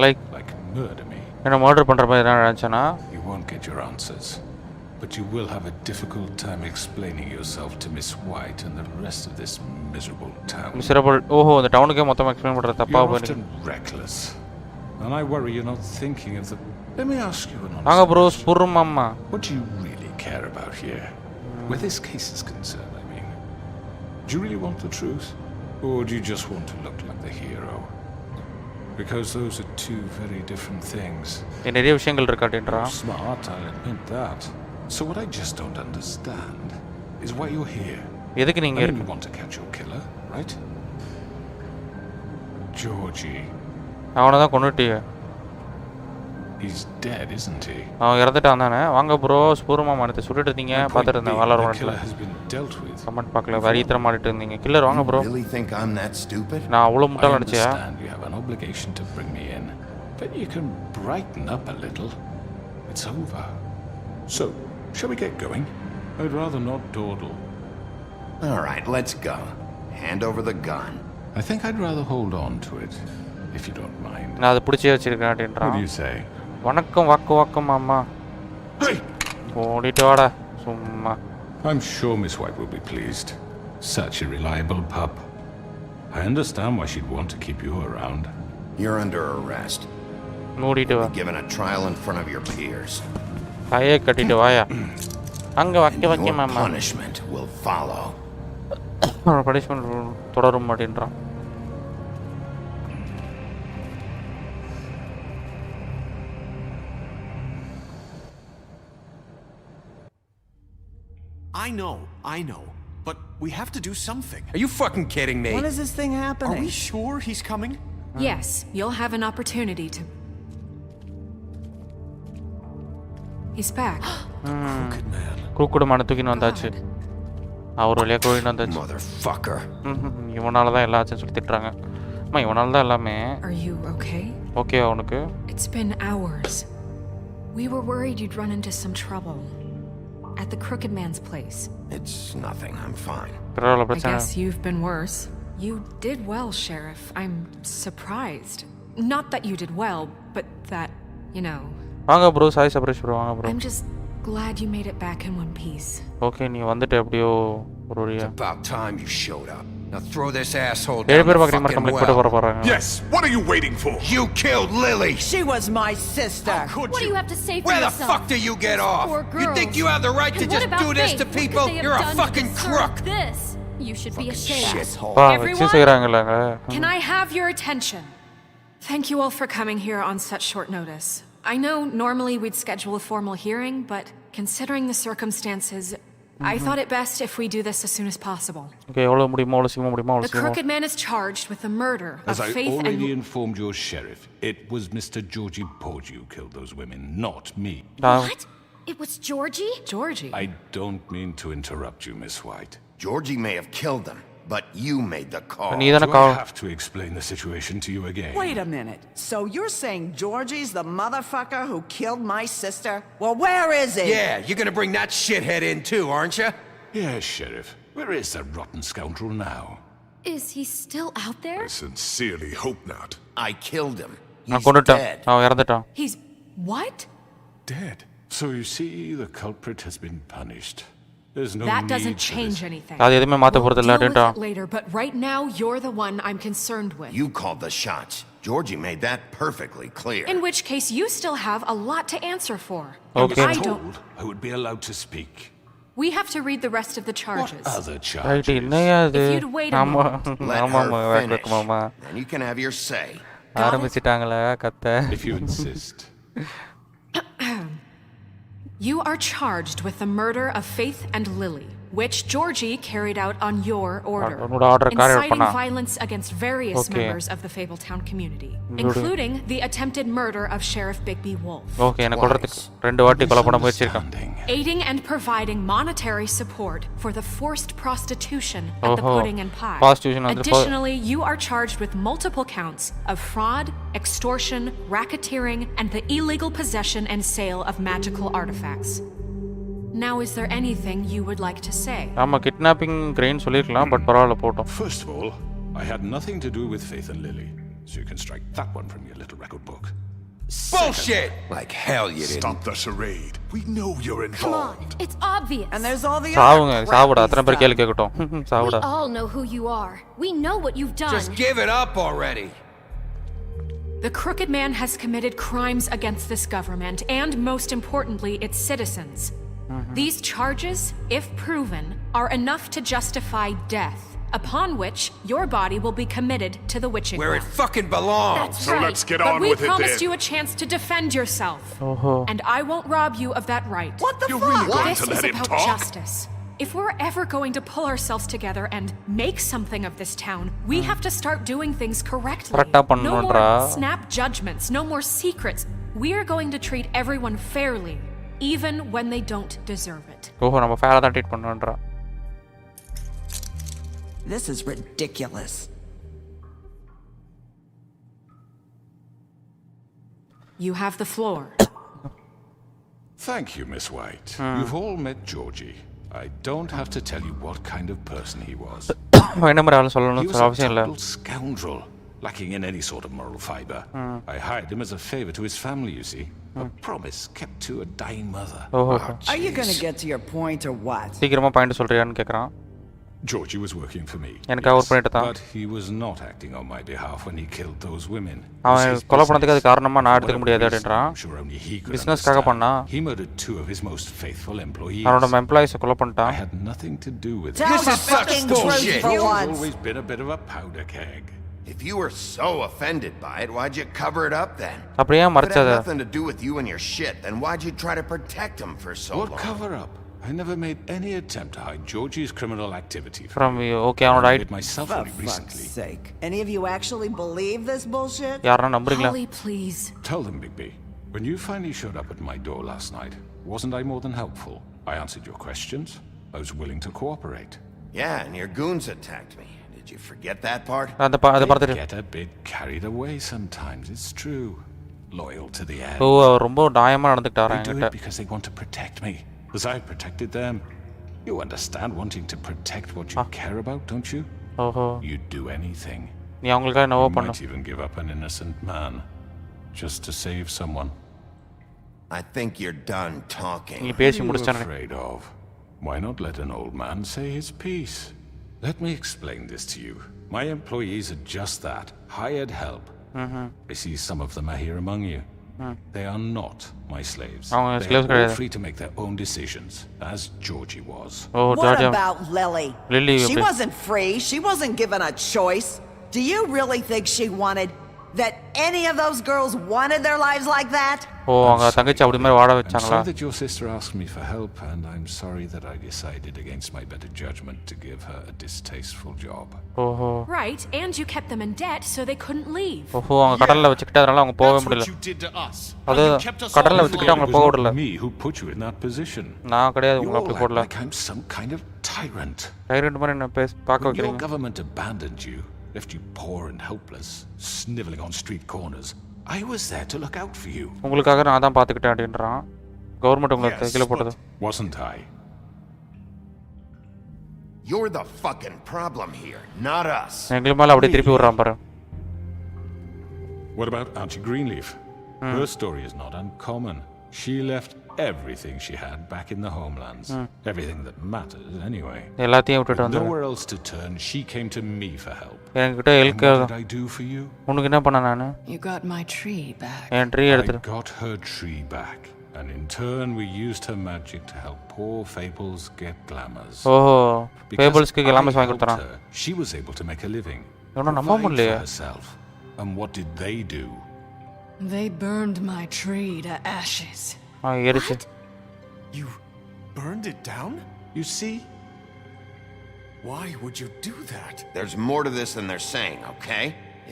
like murder me, என்ன murder பண்ற மாதிரி நான் நினைச்சேனா? You won't get your answers. But you will have a difficult time explaining yourself to Miss White and the rest of this miserable town. Miserable. ஓஹோ, அந்த டவுனுக்கே மொத்தமா explain பண்ற தப்பா You're போறீங்க. often reckless. And I worry you're not thinking of the... Let me ask you an honest வாங்க bro, question. ஸ்புர்மாமா. What do you really care about here? Where this case is concerned, I mean. Do you really want the truth? Or do you just want to look like the hero? Because those are two very different things. நிறைய விஷயங்கள் இருக்கு அப்படின்றான். Smart, I'll admit that. So what I just don't understand is why you're here. எதுக்கு நீங்க You want to catch your killer, right? Georgie. அவனை தான் கொன்னுட்டியே. He's dead, isn't he? அவன் இறந்துட்டான் தானே. வாங்க ப்ரோ, ஸ்புர்மாமா எடுத்து சுட்டுட்டு இருந்தீங்க. பார்த்துட்டு இருந்தேன் வளரவன்ல. கமெண்ட் பார்க்கல. வரித்திர மாட்டிட்டு இருந்தீங்க. கில்லர் வாங்க bro. Really think I'm that stupid? நான் அவ்வளவு முட்டாள் நினைச்சியா? You have an obligation to bring me in. But you can brighten up a little. It's over. So, shall we get going? I'd rather not dawdle. All right, let's go. Hand over the gun. I think I'd rather hold on to it, if you don't mind. நான் அதை பிடிச்சே வச்சிருக்கேன் அப்படின்றான். What do you say? வணக்கம் வாக்கு மாமா. ஓடிட்டு வாடா சும்மா. I'm sure Miss White will be pleased. Such a reliable pup. I understand why she'd want to keep you around. You're under arrest. மூடிட்டு வா. Given a trial in front of your peers. கையை கட்டிட்டு வாயா. அங்க வைக்க மாமா. Punishment will follow. Punishment தொடரும் மாட்டேன்றான். I know. But we have to do something. Are you fucking kidding me? When is this thing happening? Are we sure he's coming? Yes, you'll have an opportunity to. He's back. Crooked man. குறுக்குடு மன தூக்கின்னு வந்தாச்சு. அவர் வழியாக கோயின்னு வந்தாச்சு. Motherfucker. இவனால தான் எல்லாம் ஆச்சுன்னு சொல்லி திட்டுறாங்க. அம்மா இவனால தான் எல்லாமே. Are you okay? ஓகே உனக்கு? It's been hours. We were worried you'd run into some trouble. At the Crooked Man's place. It's nothing. I'm fine. I guess you've been worse. You did well, Sheriff. I'm surprised. Not that you did well, but that, you know. வாங்க bro, Sai சப்ரேஷ் bro, வாங்க bro. I'm just glad you made it back in one piece. Okay, நீ வந்துட்ட எப்படியோ It's about time you showed up. Now throw this asshole down the fucking well. Yes, what are you waiting for? You killed Lily! She was my sister! What do you have to say for Where yourself? the fuck do you get off? You think you have the right to just do this to people? You're a fucking crook! This? You should be ashamed. Everyone, can I have your attention? Thank you all for coming here on such short notice. I know normally we'd schedule a formal hearing, but considering the circumstances, I thought it best if we do this as soon as possible. Okay, the Crooked Man is charged with the murder of Faith and... As I already informed your sheriff, it was Mr. Georgie Porgy who killed those women, not me. What? It was Georgie? Georgie? I don't mean to interrupt you, Miss White. Georgie may have killed them, but you made the call. Do I have to explain the situation to you again? Wait a minute. So you're saying Georgie's the motherfucker who killed my sister? Well, where is he? Yeah, you're gonna bring that shithead in too, aren't you? Yes, Sheriff. Where is that rotten scoundrel now? Is he still out there? I sincerely hope not. I killed him. He's dead. He's what? Dead. So you see, the culprit has been punished. There's no that need doesn't change anything. We'll deal with it later, but right now you're the one I'm concerned with. You called the shots. Georgie made that perfectly clear. In which case, you still have a lot to answer for. Okay. I told I would be allowed to speak. We have to read the rest of the charges. What other charges? If you'd wait a moment. Let her finish. Then you can have your say. If you insist. You are charged with the murder of Faith and Lily, which Georgie carried out on your order, inciting violence against various members of the Fabletown community, including the attempted murder of Sheriff Bigby Wolf. Aiding and providing monetary support for the forced prostitution at the Pudding and Pie. Additionally, you are charged with multiple counts of fraud, extortion, racketeering, and the illegal possession and sale of magical artifacts. Now, is there anything you would like to say? Kidnapping grain sollirukalam, but parala potom. First of all, I had nothing to do with Faith and Lily, so you can strike that one from your little record book. Bullshit! Like hell you didn't. Stop the charade. We know you're involved. Come on, it's obvious. And there's all the other We all know who you are. We know what you've done. Just give it up already. The Crooked Man has committed crimes against this government and, most importantly, its citizens. These charges, if proven, are enough to justify death, upon which your body will be committed to the witching where well. It fucking belongs. That's so right. Let's get but on we with it promised then. you a chance to defend yourself. And I won't rob you of that right. What the You're fuck? really going This to let is him about talk? justice. If we're ever going to pull ourselves together and make something of this town, we have to start doing things correctly. No more snap judgments, no more secrets. We are going to treat everyone fairly, even when they don't deserve it. This is ridiculous. You have the floor. Thank you, Miss White. You've all met Georgie. I don't have to tell you what kind of person he was. He was a total scoundrel, lacking in any sort of moral fiber. I hired him as a favor to his family, you see. A promise kept to a dying mother. Are you gonna get to your point or what? Georgie was working for me. எனக்கு அவர் பண்ணிட்டு தான். But he was not acting on my behalf when he killed those women. அவன் கொலை பண்ணதுக்கு அது காரணமா நான் எடுத்துக்க முடியாது அப்படின்றான். பிசினஸ்க்காக பண்ணா. He murdered 2 of his most faithful employees. அவனோட எம்ப்ளாயிஸ் கொலை பண்ணிட்டான். I had nothing to do with it. This is fucking bullshit. You've always been a bit of a powder keg. If you were so offended by it, why'd you cover it up then? அப்படியே If it had மறைச்சத. nothing to do with you and your shit, then why'd you try to protect him for so long? What cover up? I never made any attempt to hide Georgie's criminal activity from you. Okay, all right. I did myself only recently. Sake. Any of you actually believe this bullshit? யாரா நம்புறீங்களா? Holly, please. Tell them, Big B. When you finally showed up at my door last night, wasn't I more than helpful? I answered your questions. I was willing to cooperate. Yeah, and your goons attacked me. Did you forget that part? They get a bit carried away sometimes, it's true. Loyal to the end. ரொம்ப டாயமா நடந்துட்டாரா They do it because they want to protect me, as I protected them. You understand wanting to protect what you care about, don't you? You'd do anything. நீ அவங்களுக்காக என்னவோ பண்ணு. You might even give up an innocent man just to save someone. I think you're done talking. நீ பேசி What are you முடிச்சிட்டானே. afraid of? Why not let an old man say his piece? Let me explain this to you. My employees are just that, hired help. I see some of them are here among you. They are not my slaves. They are all free to make their own decisions, as Georgie was. What about Lily? Lily, she wasn't free. She wasn't given a choice. Do you really think she wanted that any of those girls wanted their lives like that? அவங்க தங்கச்சி அப்படி மாதிரி வாட I'm வச்சாங்களா? sorry that your sister asked me for help, and I'm sorry that I decided against my better judgment to give her a distasteful job. Right, and you kept them in debt so they couldn't leave. அவங்க கடல்ல வச்சிட்டே அதனால அவங்க போக முடியல. அது கடல்ல வச்சிட்டு அவங்க போக விடல. Me who put you in that position. நான் கிடையாது உங்களை அப்படி போடல. Like I'm some kind of tyrant. Tyrant மாதிரி என்ன பார்க்க வைக்கிறீங்க? Your government abandoned you, left you poor and helpless, sniveling on street corners. I was there to look out for you. உங்களுக்காக நான் தான் பாத்துக்கிட்டேன் அப்படின்றான். கவர்மெண்ட் உங்களுக்கு கீழ போட்டது. Wasn't I? You're the fucking problem here, not us. எங்கள மேல அப்படியே திருப்பி விடுறான் பாரு. What about Auntie Greenleaf? Her story is not uncommon. She left everything she had back in the homelands. Everything that mattered anyway. எல்லாத்தையும் விட்டுட்டு வந்தாங்க. Nowhere else to turn, she came to me for help. என்கிட்ட help What did I do for you? உனக்கு என்ன பண்ண நானு? You got my tree back. N tree எடுத்து. I got her tree back. And in turn, we used her magic to help poor fables get glamours. Fablesக்கு glamours வாங்கி கொடுத்றான். She was able to make a living. இவன நம்ப முடியல. And what did they do? They burned my tree to ashes. எரிச்சு. You burned it down? You see? Why would you do that? There's more to this than they're saying, okay?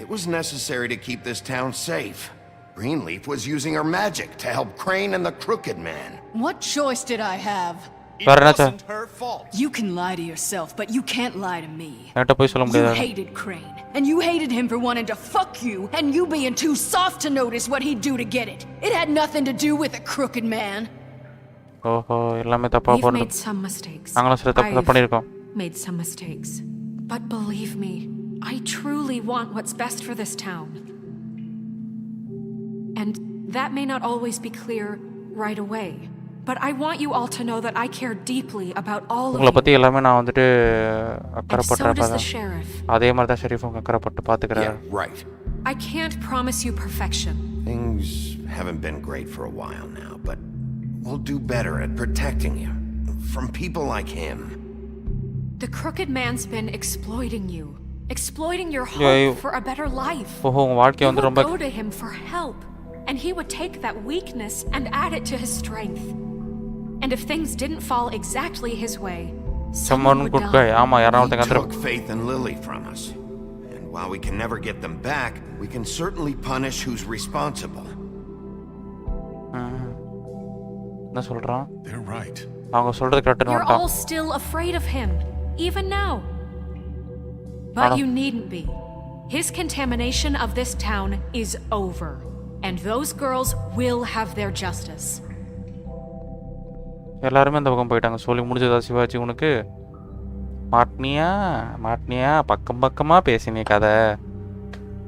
It was necessary to keep this town safe. Greenleaf was using her magic to help Crane and the Crooked Man. What choice did I have? It wasn't her fault. You can lie to yourself, but you can't lie to me. You hated Crane, and you hated him for wanting to fuck you, and you being too soft to notice what he'd do to get it. It had nothing to do with a crooked man. We've made some mistakes. I've made some mistakes. But believe me, I truly want what's best for this town. And that may not always be clear right away. But I want you all to know that I care deeply about all of you. உங்களை பத்தி எல்லாமே நான் வந்துட்டு அக்கறைப்பட்டறேன். So does the sheriff. அதே மாதிரி தான் ஷெரீஃபும் அக்கறைப்பட்டு பாத்துக்கறாரு. Yeah, right. I can't promise you perfection. Things haven't been great for a while now, but we'll do better at protecting you from people like him. The Crooked Man's been exploiting you. Exploiting your hope for a better life. வாழ்க்கை வந்து ரொம்ப go to him for help, and he would take that weakness and add it to his strength. And if things didn't fall exactly his way, someone would die. He took Faith and Lily from us. And while we can never get them back, we can certainly punish who's responsible. என்ன சொல்றான்? They're right. அவங்க சொல்றது correct You're all still afraid of him, even now. But you needn't be. His contamination of this town is over, and those girls will have their justice. எல்லாரும் அந்த பக்கம் போயிட்டாங்க. சொல்லி முடிஞ்சதா சிவாஜி உனக்கு? மாட்னியா பக்கம் பக்கமா பேசினே கதை.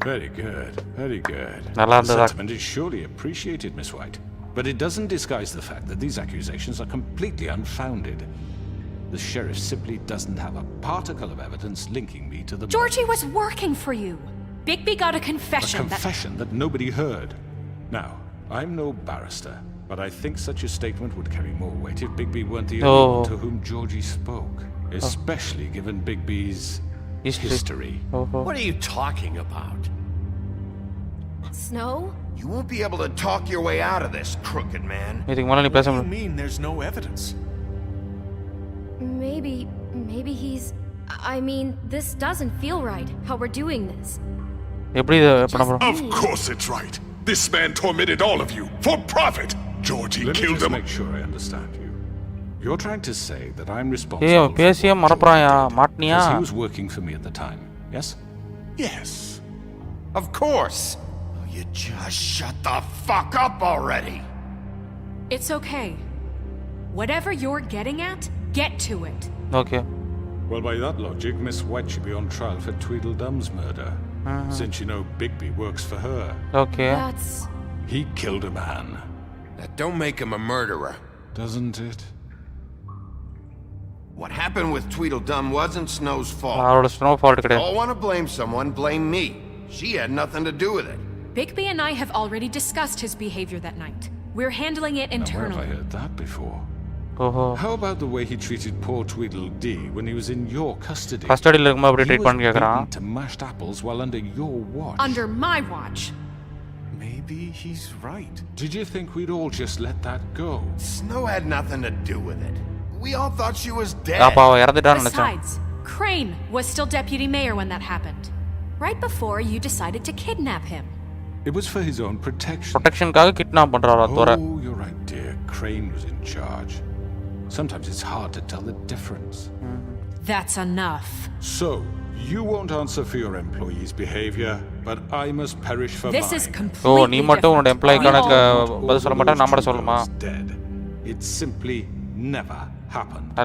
Very good, very good. நல்லா இருந்ததா? The sentiment is surely appreciated, Miss White. But it doesn't disguise the fact that these accusations are completely unfounded. The sheriff simply doesn't have a particle of evidence linking me to the Georgie murders. was working for you. Bigby got a confession. A confession that nobody heard. Now, I'm no barrister, but I think such a statement would carry more weight if Bigby weren't the only one to whom Georgie spoke, especially given Bigby's history. What are you talking about? Snow? You won't be able to talk your way out of this, crooked man. What do you mean there's no evidence? Maybe he's... I mean, this doesn't feel right, how we're doing this. Of course it's right. This man tormented all of you for profit. Georgie killed him. Let me just make sure I understand you. You're trying to say that I'm responsible because he was working for me at the time, yes? Yes. Of course. You just shut the fuck up already. It's okay. Whatever you're getting at, get to it. Okay. Well, by that logic, Miss White should be on trial for Tweedledum's murder. Since you know Bigby works for her. Okay. He killed a man. That don't make him a murderer. Doesn't it? What happened with Tweedledum wasn't Snow's fault. All want to blame someone, blame me. She had nothing to do with it. Bigby and I have already discussed his behavior that night. We're handling it internally. Now, where have I heard that before? How about the way he treated poor Tweedledee when he was in your custody? He was beaten to mashed apples while under your watch. Under my watch. Maybe he's right. Did you think we'd all just let that go? Snow had nothing to do with it. We all thought she was dead. Besides, Crane was still deputy mayor when that happened. Right before you decided to kidnap him. It was for his own protection. Oh, you're right, dear. Crane was in charge. Sometimes it's hard to tell the difference. That's enough. So, you won't answer for your employees' behavior, but I must perish for this mine. Is completely different. Dead. It simply never happened.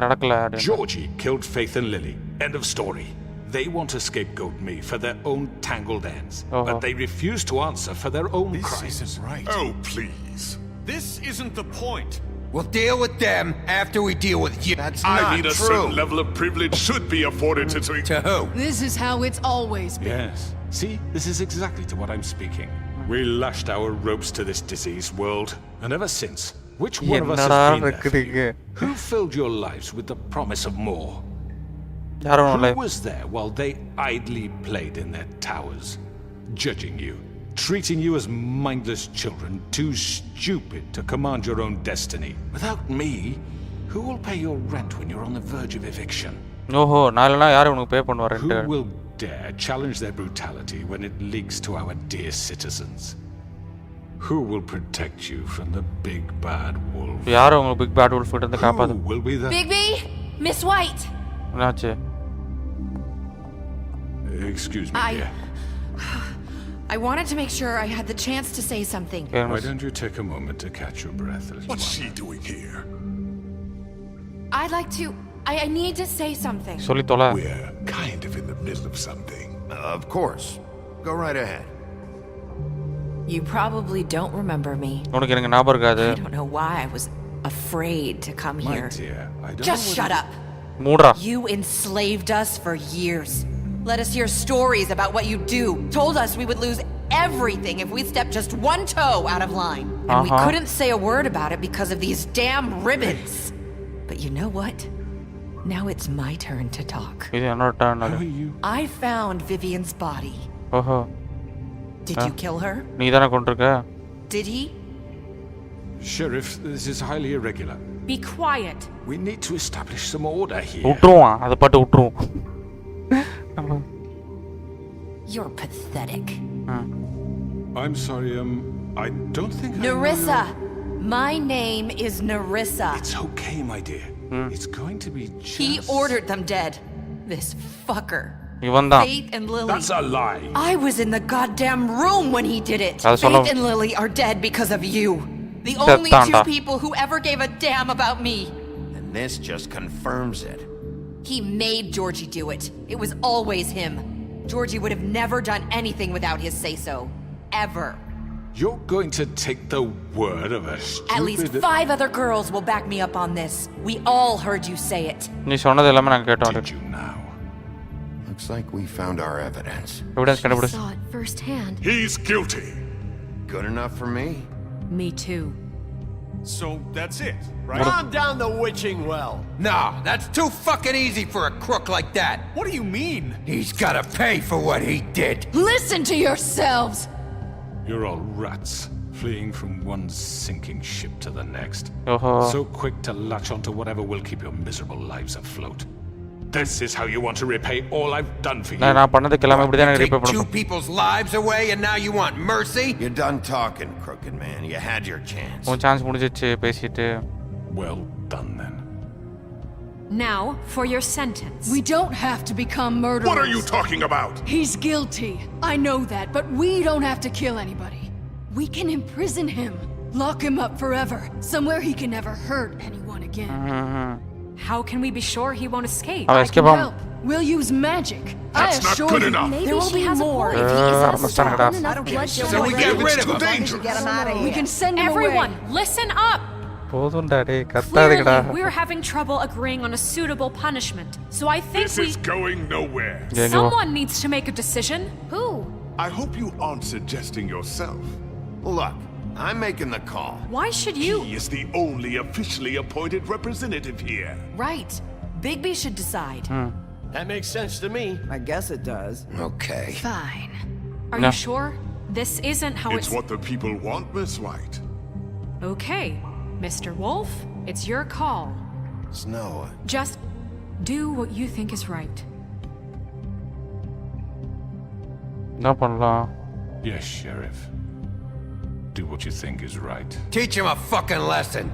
Georgie killed Faith and Lily. End of story. They want to scapegoat me for their own tangled ends, but they refuse to answer for their own crimes. This isn't right. Oh, please. This isn't the point. We'll deal with them after we deal with you. That's not I mean, a certain level of privilege should be afforded to... To who? This is how it's always been. Yes. See, this is exactly to what I'm speaking. We lashed our ropes to this diseased world, and ever since, which one of us has been there for you? Who filled your lives with the promise of more? Who was there while they idly played in their towers, judging you, treating you as mindless children, too stupid to command your own destiny? Without me, who will pay your rent when you're on the verge of eviction? Who will dare challenge their brutality when it leaks to our dear citizens? Who will protect you from the big bad wolf? Who will be the... Bigby! Miss White! Excuse me, dear. I wanted to make sure I had the chance to say something. Why don't you take a moment to catch your breath a little What's she doing here? I'd like to... I need to say something. We're kind of in the middle of something. Of course. Go right ahead. You probably don't remember me. I don't know why I was afraid to come here. Dear, I don't Just shut up. You enslaved us for years. Let us hear stories about what you do. Told us we would lose everything if we stepped just one toe out of line. And we couldn't say a word about it because of these damn ribbons. But you know what? Now it's my turn to talk. I found Vivian's body. Did you kill her? Did he? Sheriff, this is highly irregular. Be quiet. We need to establish some order here. You're pathetic. I'm sorry, I don't think Nerissa! My name is Nerissa. It's okay, my dear. It's going to be just... He ordered them dead. This fucker. Faith and Lily. That's a lie. I was in the goddamn room when he did it. Faith and Lily are dead because of you. The only two people who ever gave a damn about me. And this just confirms it. He made Georgie do it. It was always him. Georgie would have never done anything without his say-so. Ever. You're going to take the word of a stupid... At least 5 other girls will back me up on this. We all heard you say it. நீ சொன்னது எல்லாமே நான் கேட்டோம். Did you now? Looks like we found our evidence. Evidence கண்டுபிடி. Saw it firsthand. He's guilty. Good enough for me? Me too. So that's it, right? Calm down the witching well. Nah, that's too fucking easy for a crook like that. What do you mean? He's gotta pay for what he did. Listen to yourselves! You're all rats, fleeing from one sinking ship to the next. So quick to latch onto whatever will keep your miserable lives afloat. This is how you want to repay all I've done for you. நான் பண்ணதுக்கு எல்லாமே இப்படி தான் Take repay 2 பண்ணனும். people's lives away and now you want mercy? You're done talking, crooked man. You had your chance. உன் chance முடிஞ்சிச்சு பேசிட்டு. Well done then. Now for your sentence. We don't have to become murderers. What are you talking about? He's guilty. I know that, but we don't have to kill anybody. We can imprison him. Lock him up forever. Somewhere he can never hurt anyone again. How can we be sure he won't escape? அவன் escape ஆகும். Help. We'll use magic. That's not good enough. Maybe There will she be has more. a point. If he is I don't enough understand. bloodshed So we get rid of It's too him. dangerous. Get him out of here. We can send him Everyone, away. listen up. போதும்டா டேய் கத்தாதீங்கடா. Clearly, we're having trouble agreeing on a suitable punishment. So I think This is going nowhere. someone needs to make a decision. Who? I hope you aren't suggesting yourself. Look, I'm making the call. Why should you? He is the only officially appointed representative here. Right. Bigby should decide. That makes sense to me. I guess it does. Okay. Fine. Are you sure? This isn't how It's what the people want, Miss White. Okay, Mr. Wolf, it's your call. Snow. Just do what you think is right. என்ன பண்ணலாம்? Yes, Sheriff. Do what you think is right. Teach him a fucking lesson.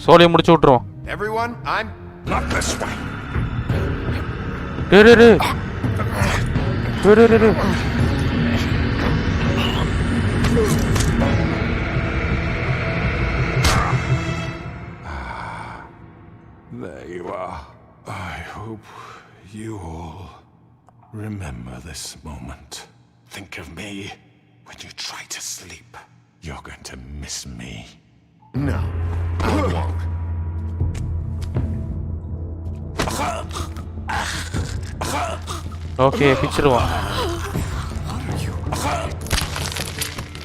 சோலி முடிச்சு விட்டுருவோம். Everyone, I'm Not this way. டேய் டேய் டேய். டேய் டேய் டேய். There you are. I hope you all remember this moment. Think of me when you try to sleep. You're going to miss me. No, I won't. Okay பிச்சிடுவோம்.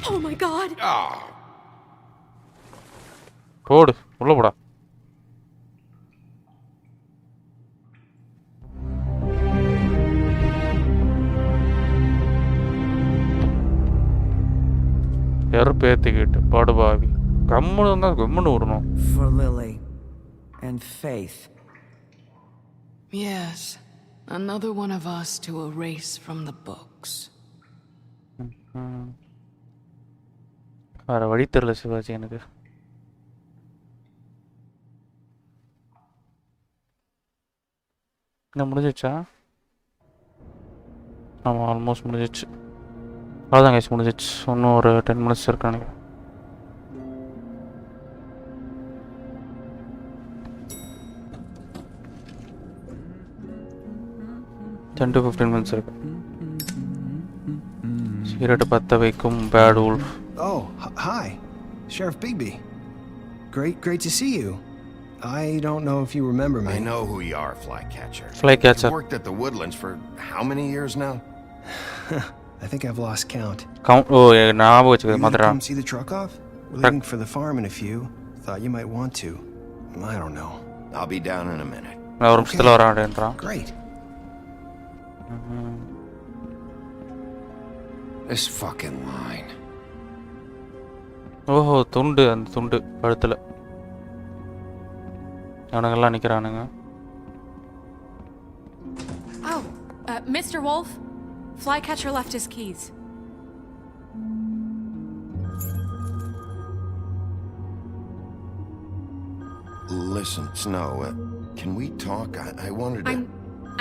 Oh my god! போடு உள்ள போடா. எருப்பேத்திக்கிட்டு படுபாவி கம்முன்னு இருந்தா கம்முன்னு விடணும். For Lily and Faith. Yes. Another one of us to erase from the books. வேற வழி தெரியல சிவாஜி எனக்கு. என்ன முடிஞ்சிச்சா? ஆமாம் ஆல்மோஸ்ட் முடிஞ்சிச்சு. அவ்வளோதான் கைஸ் முடிஞ்சிச்சு. இன்னும் ஒரு 10 minutes இருக்கு நினைக்கிறேன். Ten to 15 minutes இருக்கு. சிகரெட் பத்த வைக்கும் bad wolf. Oh, hi. Sheriff Bigby. Great to see you. I don't know if you remember me. I know who you are, Flycatcher. Flycatcher. You've worked at the Woodlands for how many years now? I think I've lost count. Count? Oh, ஞாபகம் வச்சுக்க மாத்திரா. Come see the truck off? We're leaving for the farm in a few. Thought you might want to. I don't know. I'll be down in a minute. நான் ஒரு நிமிஷத்துல வரேன்றான். Great. This fucking line. ஓஹோ துண்டு அந்த துண்டு கழுத்துல அவனுங்கெல்லாம் நிக்கிறானுங்க. Oh, Mr. Wolf, Flycatcher left his keys. Listen, Snow, can we talk? I wanted to...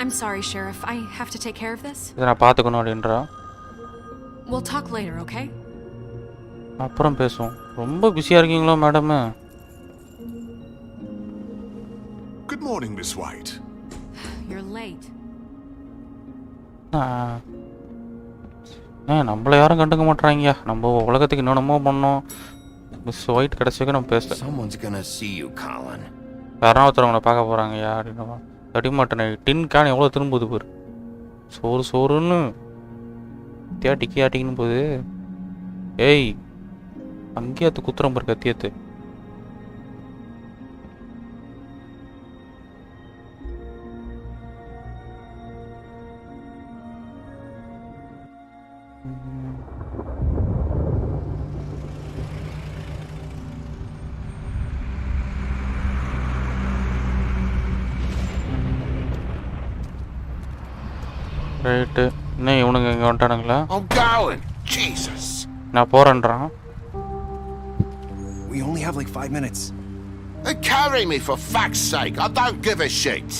I'm sorry, Sheriff. I have to take care of this. இதை நான் பார்த்துக்கணும் அப்படின்றா. We'll talk later, okay? அப்புறம் பேசுவோம். ரொம்ப பிஸியா இருக்கீங்களோ madam? Good morning, Miss White. You're late. நம்மள யாரும் கண்டுக்க மாட்டாங்க. நம்ம உலகத்துக்கு என்னென்னமோ பண்ணோம். மிஸ் ஒயிட் கடைசிக்கு நம்ம பேசல. Someone's gonna see you, Colin. யாராவது ஒருத்தவங்களை பார்க்க போகிறாங்க யாருன்னா தடி மாட்டேனே டின் கேன் எவ்வளோ திரும்புது பேர் சோறுன்னு டிக்கின்னு போகுது. ஏய் அங்கேயாத்து குத்துறம் பாரு கத்தியத்து. ரைட்டு என்ன இவனுங்க இங்கே வந்துட்டானுங்களா? நான் போறேன்றான். We only have like 5 minutes. Carry me for fuck's sake. I don't give a shit.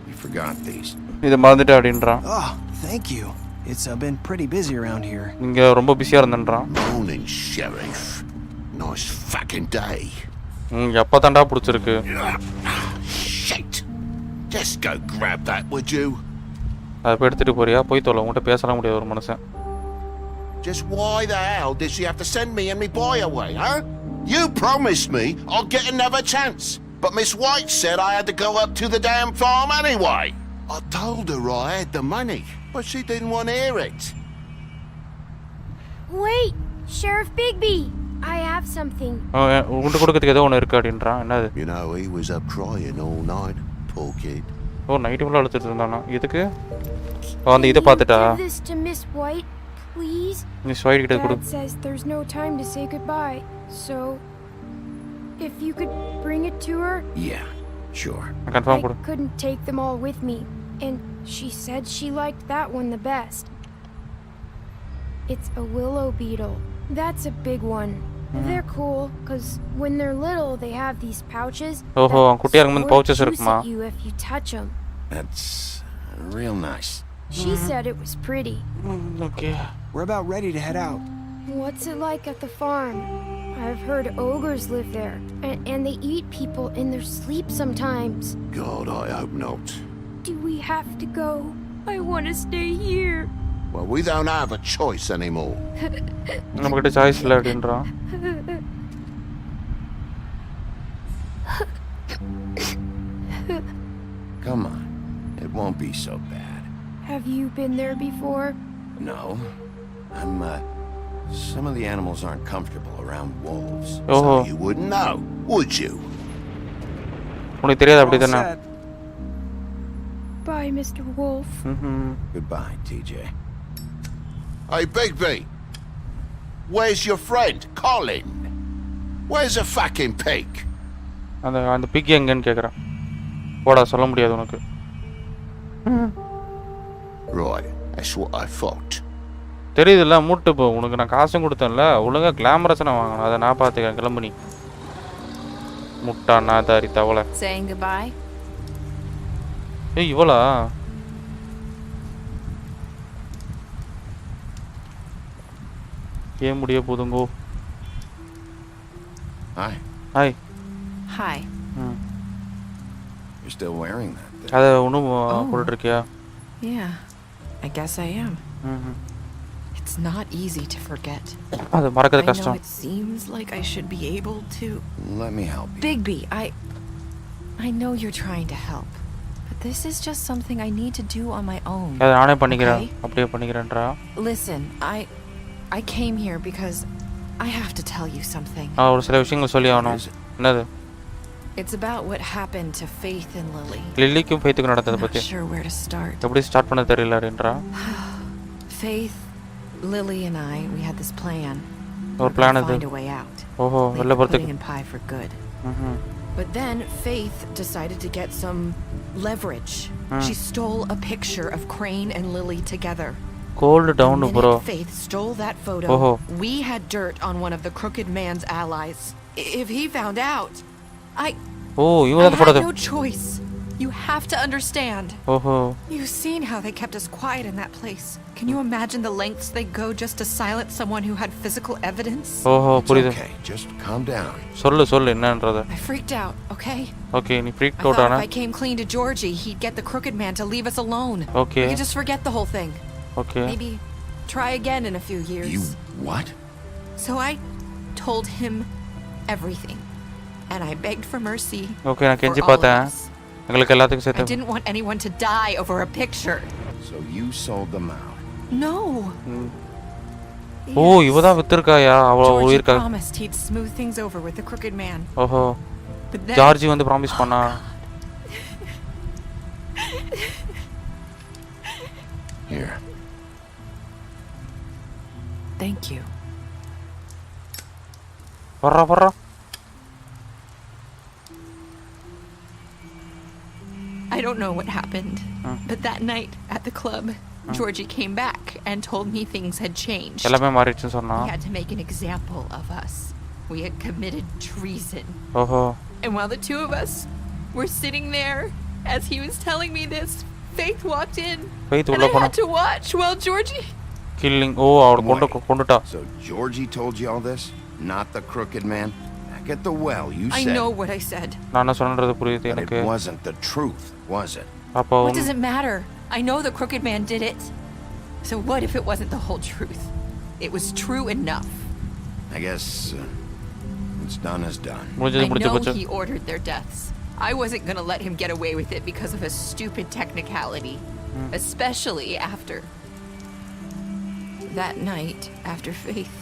You forgot these. இதை மறந்துட்டு அப்படின்றான். Oh, thank you. It's been pretty busy around here. இங்க ரொம்ப பிஸியா இருந்தன்றான். Morning, Sheriff. Nice fucking day. எப்ப தாண்டா புடிச்சிருக்கு? Shit. Just go grab that, would you? அதை போய் எடுத்துட்டு போறியா? போய் தொலை, உங்கள்கிட்ட பேசலாம் முடியாது ஒரு மனுஷன். Just why the hell did she have to send me and me boy away, huh? You promised me I'll get another chance, but Miss White said I had to go up to the damn farm anyway. I told her I had the money, but she didn't want to hear it. Wait, Sheriff Bigby, I have something. உன்கிட்ட கொடுக்கிறதுக்கு ஏதோ ஒன்று இருக்கு அப்படின்றான். என்னது? You know, he was up crying all night, poor kid. Night ஃபுல்லாக அழுத்துட்டு இருந்தானா? இதுக்கு அந்த இதை பார்த்துட்டா? This to Miss White, please. Miss White கிட்ட கொடு. Dad says there's no time to say goodbye, so if you could bring it to her. Yeah, sure. Confirm I couldn't take them all with me, and she said she liked that one the best. It's a willow beetle. That's a big one. They're cool because when they're little they have these pouches. Oh, குட்டியா இருக்கும்போது pouches இருக்குமா? You if you touch them. That's real nice. She said it was pretty. Okay. We're about ready to head out. What's it like at the farm? I've heard ogres live there, and they eat people in their sleep sometimes. God, I hope not. Do we have to go? I want to stay here. Well, we don't have a choice anymore. நம்மகிட்ட choice இல்ல அப்படின்றான். Come on, it won't be so bad. Have you been there before? No, some of the animals aren't comfortable around wolves, so you wouldn't know, would you? உனக்கு தெரியாது அப்படிதானே? Bye, Mr. Wolf. Goodbye, TJ. Hey, Bigby. Where's your friend, Colin? Where's the fucking pig? அந்த big எங்கன்னு கேக்குறான். போடா சொல்ல முடியாது உனக்கு. Right, that's what I thought. தெரியுதுல்ல மூட்டு போ. உனக்கு நான் காசும் கொடுத்தேன்ல, ஒழுங்கா கிளாமரஸ் நான் வாங்கணும். அதை நான் பார்த்துக்கிறேன். கிளம்பு நீ. முட்டா நாதாரி தவளை. Saying goodbye? ஏய் இவளா? ஏன் முடிய போதுங்கோ? Hi. Hi. Hi. You're still wearing that. அதை ஒன்றும் போட்டுருக்கியா? Yeah, I guess I am. It's not easy to forget. அது மறக்கிறது I know கஷ்டம். it seems like I should be able to. Let me help you. Bigby, I know you're trying to help, but this is just something I need to do on my own. அதை நானே பண்ணிக்கிறேன். அப்படியே பண்ணிக்கிறேன்றா. Listen, I came here because I have to tell you something. ஒரு சில விஷயங்கள் சொல்லி ஆகணும். என்னது? It's about what happened to Faith and Lily. லில்லிக்கும் ஃபெய்த்துக்கும் நடந்ததை பத்தி. I'm not sure where to start. எப்படி ஸ்டார்ட் பண்ண தெரியல அப்படின்றா. Faith, Lily and we had this plan. ஒரு பிளான் அது. Find a way out. ஓஹோ, வெளில போறதுக்கு. In pie for good. But then Faith decided to get some leverage. She stole a picture of Crane and Lily together. Cold down, bro. Faith stole that photo. We had dirt on one of the crooked man's allies. If he found out, I had no choice. You have to understand. You've seen how they kept us quiet in that place. Can you imagine the lengths they go just to silence someone who had physical evidence? It's okay. Just calm down. சொல்லு என்னன்றது. I freaked out, okay? Okay, நீ freaked out I ஆனா? thought if I came clean to Georgie, he'd get the crooked man to leave us alone. Okay. We could just forget the whole thing. Okay. Maybe try again in a few years. You what? So I told him everything. And I begged for mercy. Okay, நான் கெஞ்சி for all of பார்த்தேன். us. உங்களுக்கு எல்லாத்துக்கும் I சேர்த்து. didn't want anyone to die over a picture. So you sold them out. No. ஓ இவதான் வித்திருக்காயா அவ Georgie உயிர்க்கா. promised he'd smooth things over with the crooked man. ஓஹோ. But then, ஜார்ஜி வந்து promise பண்ணா. Here. Thank you. வர்றா. I don't know what happened, but that night at the club, Georgie came back and told me things had changed. எல்லாமே மாறிடுச்சுன்னு சொன்னா. He had to make an example of us. We had committed treason. ஓஹோ. And while the two of us were sitting there, as he was telling me this, Faith walked in. Faith and I had to watch while Georgie... Killing. Oh, அவளை கொண்டுட்டா. So Georgie told you all this? Not the crooked man? Back at the well, you said... I know what I said. நான் சொல்றது புரியுது எனக்கு. It wasn't the truth, was it? What does it matter? I know the crooked man did it. So what if it wasn't the whole truth? It was true enough. I guess what's done is done. I know he ordered their deaths. I wasn't gonna let him get away with it because of a stupid technicality. Especially after that night after Faith.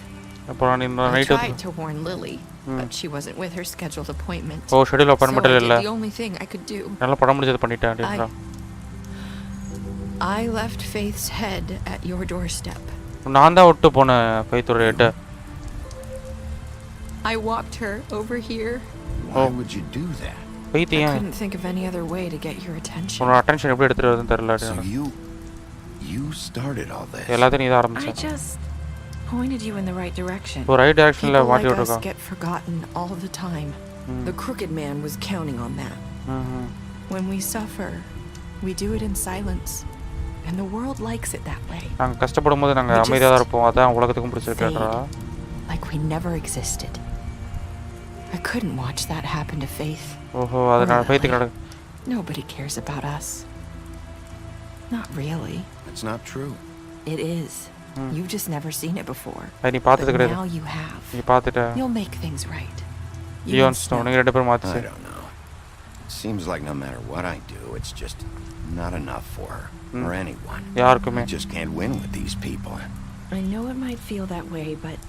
I tried to warn Lily, but she wasn't with her scheduled appointment. Oh, schedule appointment so I illa. did the only thing I could do. நல்லா படம் முடிச்சது பண்ணிட்டேன். I left Faith's head at your doorstep. நான் தான் விட்டு போனேன் ஃபெய்த்தோட head. I walked her over here. Why would you do that? I couldn't think of any other way to get your attention. உன்னோட attention எப்படி எடுத்துட்டு வரதுன்னு தெரியல. So you started all this. எல்லாத்தையும் நீ தான் ஆரம்பிச்ச. I just pointed you in the right direction. ஒரு right டைரக்ஷன்ல மாட்டி விட்டுருக்கோம். Get forgotten all the time. The crooked man was counting on that. When we suffer, we do it in silence. And the world likes it that way. நாங்க கஷ்டப்படும்போது நாங்க அமைதியா தான் இருப்போம். அதான் உலகத்துக்கும் பிடிச்சிருக்கேன்றா. Like we never existed. I couldn't watch that happen to Faith. ஓஹோ அதனால faith கடை. Nobody cares about us. Not really. It's not true. It is. You've just never seen it before. நீ பார்த்தது கிடையாது. Now you have. நீ பார்த்துட்ட. You'll make things right. You understand? நீங்க ரெண்டு பேரும் மாத்திச்சு. I don't know. It seems like no matter what I do, it's just not enough for her or anyone. யாருக்குமே. I just can't win with these people. I know it might feel that way, but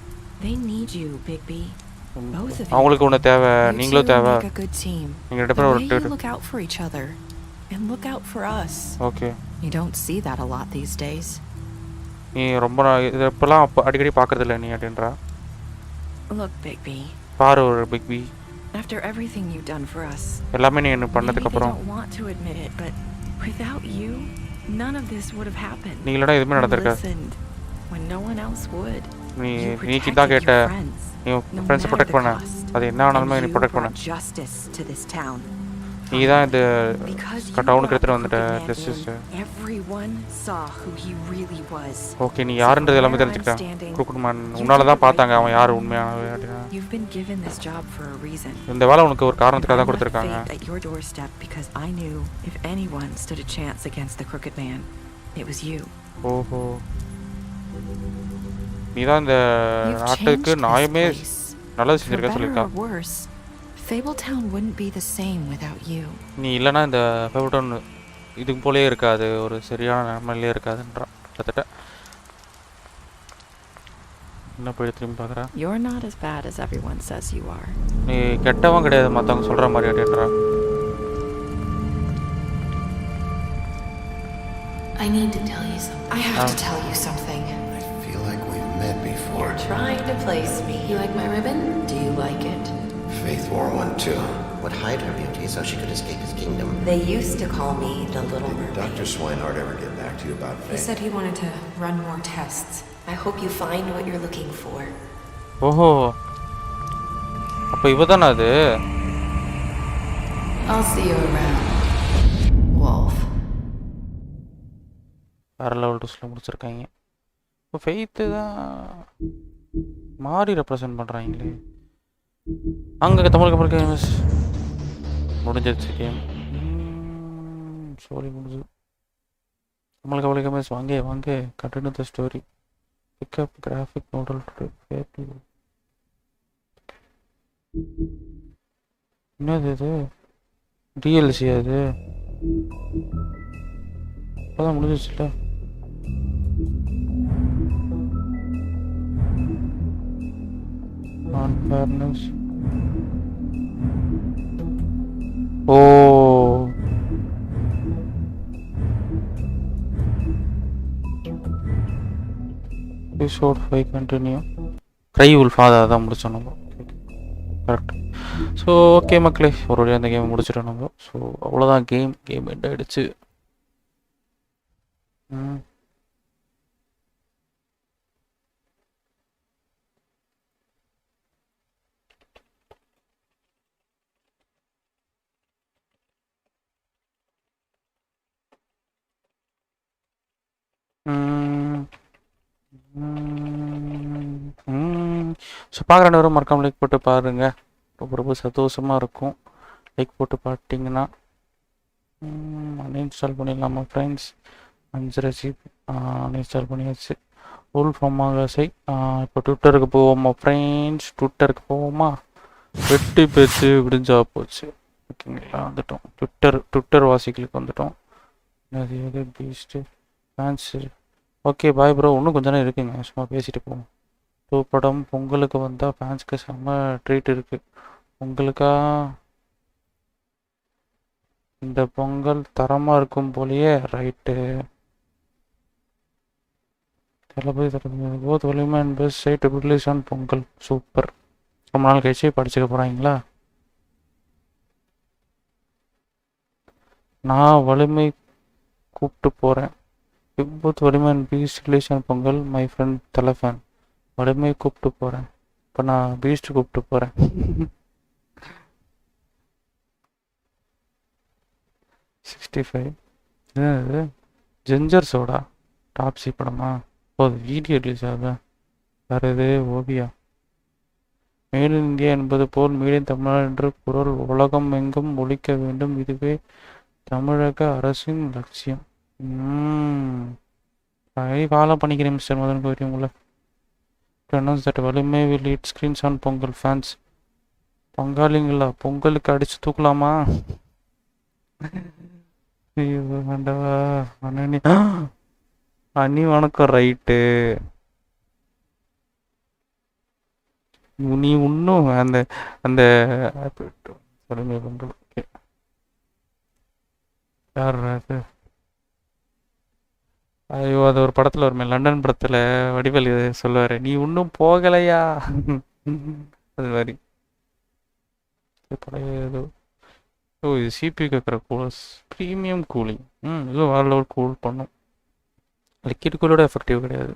they need you, Bigby. Both of you. அவங்களுக்கு ஒண்ணு தேவை, நீங்களும் தேவை. Make a good team. நீங்க ரெண்டு பேரும் ஒரு look out for each other and look out for us. Okay. You don't see that a lot these days. நீ ரொம்ப இதெல்லாம் அடிக்கடி பார்க்கறது இல்ல நீ அப்படின்றா. Look, Bigby. பாரு ஒரு Bigby. After everything you've done for us. எல்லாமே நீ என்ன பண்ணதுக்கு அப்புறம். I don't want to admit it, but without you, none of this would have happened. நீ இல்லனா எதுமே நடந்திருக்காது. When no one else would. நீ கிட்ட கேட்ட. நீ ஃப்ரெண்ட்ஸ் ப்ரொடெக்ட் பண்ண. அது என்ன ஆனாலுமே நீ ப்ரொடெக்ட் பண்ண. Justice to this town. நீ தான் இந்த டவுனுக்கு எடுத்துட்டு வந்துட்ட justice. Everyone saw who he really was. Okay நீ யாருன்றது எல்லாமே தெரிஞ்சுக்கிட்டேன். crooked man உன்னால தான் பார்த்தாங்க அவன் யார் உண்மையானவன் அப்படினா. You've been given this job for a reason. இந்த வேலை உனக்கு ஒரு காரணத்துக்காக தான் கொடுத்திருக்காங்க. At your doorstep because I knew if anyone stood a chance against the crooked man, it was you. ஓஹோ நீ தான் இந்த நாட்டுக்கு நியாயமே நல்லது செஞ்சிருக்க சொல்லிருக்கா. Fabletown wouldn't be the same without you. நீ இல்லனா இந்த Fabletown இதுக்கு போலயே இருக்காது, ஒரு சரியான நிலைமையிலே இருக்காதுன்றா. கிட்டத்தட்ட என்ன போய் திரும்பி பார்க்கறா. You're not as bad as everyone says you are. நீ கெட்டவன் கிடையாது மத்தவங்க சொல்ற மாதிரி அப்படின்றா. I need to tell you something. I have to tell you something. I feel like we've met before. You're trying to place me. You like my ribbon? Do you like it? Faith wore one too. Would hide her beauty so she could escape his kingdom. They used to call me the Little Mermaid. Did Dr. Swinehart ever get back to you about Faith? He said he wanted to run more tests. I hope you find what you're looking for. ஓஹோ அப்ப இவதானா அது? I'll see you around. Wolf. வேற level ட்விஸ்ட்ல முடிச்சிருக்காங்க. இப்போ faith தான் மாறி represent பண்றாங்களே. அங்க தமிழ் கேம்ஸ் முடிஞ்சிருச்சு கேம். ஸ்டோரி முடிஞ்சு. தமிழ் கேம்ஸ் வாங்க continue the story. Pick up graphic model என்னது இது டிஎல்சி அது இப்போதான் முடிஞ்சிச்சுல unfairness episode 5 continue cry wolf அதான் முடிச்சோம் நம்ம கரெக்ட் ஸோ ஓகே மக்களே ஒரு வழியாக அந்த கேம் முடிச்சிட்டோம் நம்ம ஸோ அவ்வளோதான் கேம் எண்ட் ஆகிடுச்சு ஸோ பார்க்குறவரும் மறக்காம லைக் போட்டு பாருங்கள் ரொம்ப சந்தோஷமாக இருக்கும் லைக் போட்டு பார்த்தீங்கன்னா அன்இன்ஸ்டால் பண்ணிடலாமா ஃப்ரெண்ட்ஸ் 5 ஜிபி அன்இன்ஸ்டால் பண்ணியாச்சு ஃபுல் ஃபார்மாக இப்போ ட்விட்டருக்கு போவோமா ஃப்ரெண்ட்ஸ் ட்விட்டருக்கு போவோமா வெட்டி பேச்சு விடிஞ்சா போச்சு ஓகேங்களா வந்துட்டோம் ட்விட்டர் வாசிகளுக்கு வந்துட்டோம் அது beast fans okay bye bro இன்னும் கொஞ்ச நேரம் இருக்குங்க சும்மா பேசிட்டு போவோம் படம் பொங்கலுக்கு வந்தால் ஃபேன்ஸ்க்கு செம்ம ட்ரீட் இருக்குது உங்களுக்கா இந்த பொங்கல் தரமாக இருக்கும் போலயே right Thalapathy both Valimai and Beast side release on Pongal super ரொம்ப நாள் கழிச்சு படிச்சுக்க போகிறாங்களா நான் வலிமை கூப்பிட்டு போகிறேன் both Valimai and Beast release on Pongal my friend தலைஃபேன் வலிமை கூப்பிட்டு போகிறேன் இப்போ நான் பீஸ்ட் கூப்பிட்டு போகிறேன் 65 இது ஜெஞ்சர்ஸோடா டாப்ஸி படமா போது வீடியோ ரிலீஸ் ஆகுது வேறு இது ஓவியா மேட் இன் இந்தியா என்பது போல் மேட் இன் தமிழ்நாடு என்ற குரல் உலகம் எங்கும் ஒலிக்க வேண்டும் இதுவே தமிழக அரசின் லட்சியம் ஃபாலோ பண்ணிக்கிறேன் மிஸ்டர் மதன் கோரி உங்களை announce that வலிமை will lead screens on Pongal fans பங்காளிங்களா பொங்கலுக்கு அடிச்சு தூக்கலாமா வேண்டவா அண்ணி வணக்கம் ரைட்டு நீ இன்னும் அந்த அந்த வலிமை பொங்கல் ஓகே யார் அது ஐயோ அது ஒரு படத்தில் வருமே லண்டன் படத்தில் வடிவேல் சொல்லுவார் நீ இன்னும் போகலையா அது மாதிரி பழைய ஓ இது சிபி கேட்குற கூலர்ஸ் ப்ரீமியம் கூலிங் இது வேறு லெவல் கூல் பண்ணும் லிக்விட் கூலோட எஃபெக்டிவ் கிடையாது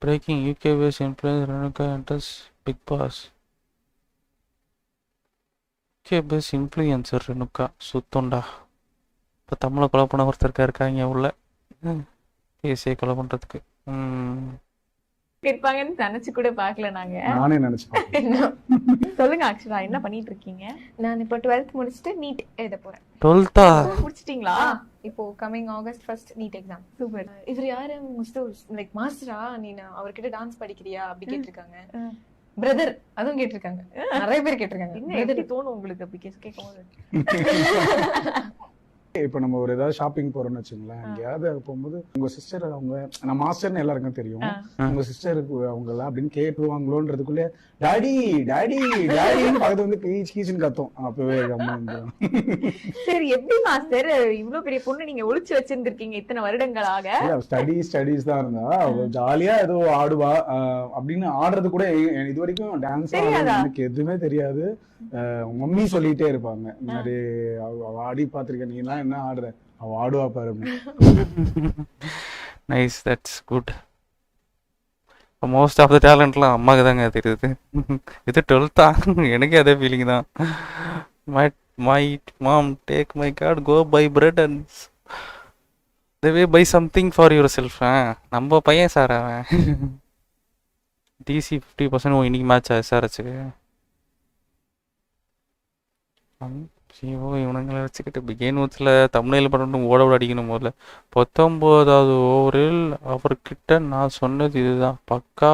breaking UK base influence Renuka enters Bigg Boss UK base influencer Renuka சுத்தோண்டா இப்போ தமிழை கொலை பண்ண ஒருத்தருக்கா இருக்காங்க உள்ள பேசியை கொலை பண்ணுறதுக்கு இருப்பாங்கன்னு நினைச்சு கூட பார்க்கல நாங்க. நானே நினைச்சேன். சொல்லுங்க ஆக்சுவலா என்ன பண்ணிட்டு இருக்கீங்க? நான் இப்போ 12th முடிச்சிட்டு நீட் எழுத போறேன். 12th முடிச்சிட்டீங்களா? இப்போ coming August first NEET exam. Super. இவர் யாரு லைக் மாஸ்டரா? நீ அவர்கிட்ட டான்ஸ் படிக்கிறியா அப்படி கேட்டிருக்காங்க. பிரதர் அதுவும் கேட்டிருக்காங்க. நிறைய பேர் கேட்டிருக்காங்க. என்ன தோணும் உங்களுக்கு அப்படி கேட்கும்போது? இப்போ நம்ம ஒரு ஏதாவது ஷாப்பிங் போறோம்னு வச்சுங்களேன், எங்கேயாவது போகும்போது உங்க சிஸ்டர் அவங்க நான் மாஸ்டர்னு எல்லாருக்கும் தெரியும், உங்க சிஸ்டருக்கு அவங்கள அப்படின்னு கேட்டுருவாங்களோன்றதுக்குள்ளே டாடி டாடி டாடின்னு பக்கத்துல வந்து கீச்சுன்னு கத்தும். அப்பவே அம்மா சரி எப்படி மாஸ்டர் இவ்வளவு பெரிய பொண்ணு நீங்க ஒளிச்சு வச்சிருந்திருக்கீங்க இத்தனை வருடங்களாக? ஸ்டடீஸ் தான் இருந்தா ஜாலியா ஏதோ ஆடுவா அப்படின்னு ஆடுறது கூட இது வரைக்கும் டான்ஸ் எனக்கு எதுவுமே தெரியாது. மம்மி சொல்லிட்டே இருப்பாங்க மாதிரி அவ ஆடி பாத்திருக்க நீ எல்லாம் என்ன ஆடுற அவ ஆடுவா பாரு. Nice, that's good. Most of the டேலண்ட்லாம் அம்மாவுக்கு தாங்க தெரியுது. இது 12th எனக்கே அதே ஃபீலிங் தான். My mom take my card go buy bread and then buy something for yourself. நம்ம பையன் சார் அவன். டிசி 50% இன்னைக்கு மேட்ச் எஸ்ஆர்ஹெச்சுக்கு ஐயோ இவனுங்களை வச்சுக்கிட்டு பிகேன் ஊத்தில் தமிழில் பண்ணணும் ஓட அடிக்கணும் முதல்ல. 19வது ஓவரில் அவர்கிட்ட நான் சொன்னது இதுதான் பக்கா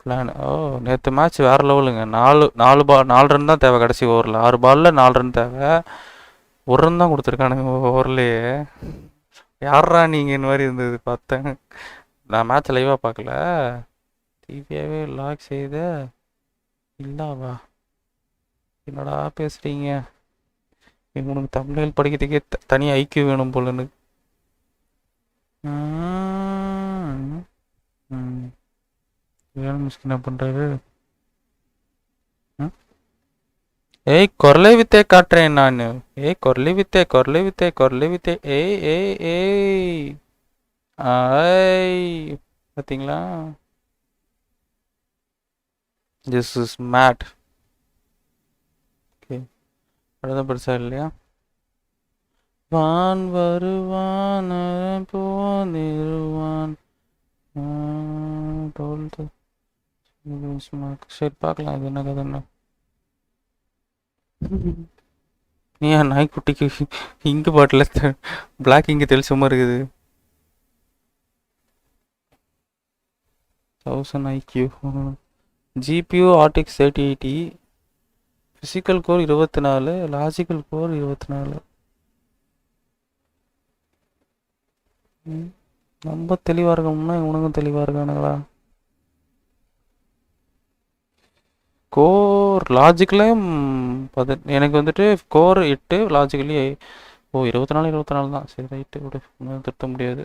பிளான். நேற்று மேட்ச் வேறு லெவலுங்க. 4 ரன் தான் தேவை கடைசி ஓவரில். 6 பாலில் 4 ரன் தேவை. 1 ரன் தான் கொடுத்துருக்கானுங்க ஓவர்லேயே. யாரா நீங்கள் இந்த மாதிரி இருந்தது பார்த்தேன். நான் மேட்ச் லைவாக பார்க்கல. டிவியாகவே லாக் செய்த இல்லாவா என்னடா பேசுகிறீங்க? உனக்கு தமிழில் படிக்கிறதுக்கே தனி ஐக்கிய வேணும் போலன்னு. என்ன பண்ணுறாரு? ஏய் கொரலை வித்தே காட்டுறேன் நான். ஏய் கொரலை வித்தே ஏய் ஏய் ஏய் பார்த்தீங்களா? This is made. ஓகே அவ்வளோதான் பெருசாக இல்லையா? வான் வருவான் போனிருவான். சரி பார்க்கலாம் இது என்ன கதைன்னு. ஏன் நாய்க்குட்டிக்கு இங்கு பாட்டில் பிளாக் இங்கு தெளிச்சமாக இருக்குது. 1000 IQ. GPU RTX 3080, physical core 24, logical core 24. ரொம்ப தெளிவாக இருக்கணும்னா இவனுக்கும் தெளிவாக இருக்கானுங்களா? கோர் லாஜிக்கலையும் எனக்கு வந்துட்டு கோர் 8 லாஜிக்கலி 24 தான். சரி ரைட்டு விடு, ஒன்றும் திருத்த முடியாது.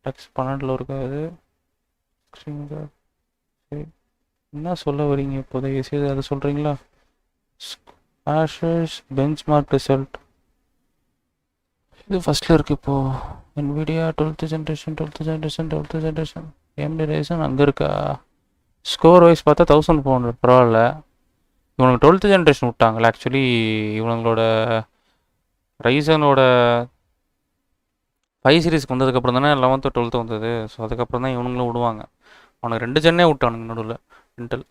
டெக்ஸ் 12 இருக்காது. சரி என்ன சொல்ல வரீங்க இப்போதைய செய்து அதை சொல்கிறீங்களா? ஆஷஸ் பெஞ்ச் மார்க் ரிசல்ட் இது ஃபஸ்ட்டில் இருக்குது இப்போது. NVIDIA 12th generation AMD Ryzen அங்கே இருக்கா? ஸ்கோர் வைஸ் பார்த்தா 1400 பரவாயில்ல. இவனுக்கு 12th ஜென்ரேஷன் விட்டாங்களே. ஆக்சுவலி இவங்களோட ரைசனோட 5 சீரீஸ்க்கு வந்ததுக்கப்புறம் தானே 11th 12th வந்தது. ஸோ அதுக்கப்புறம் தான் இவனுங்களும் விடுவாங்க. அவனுக்கு 2 ஜென்னே விட்டானுங்க நடுவில் இன்டெல்.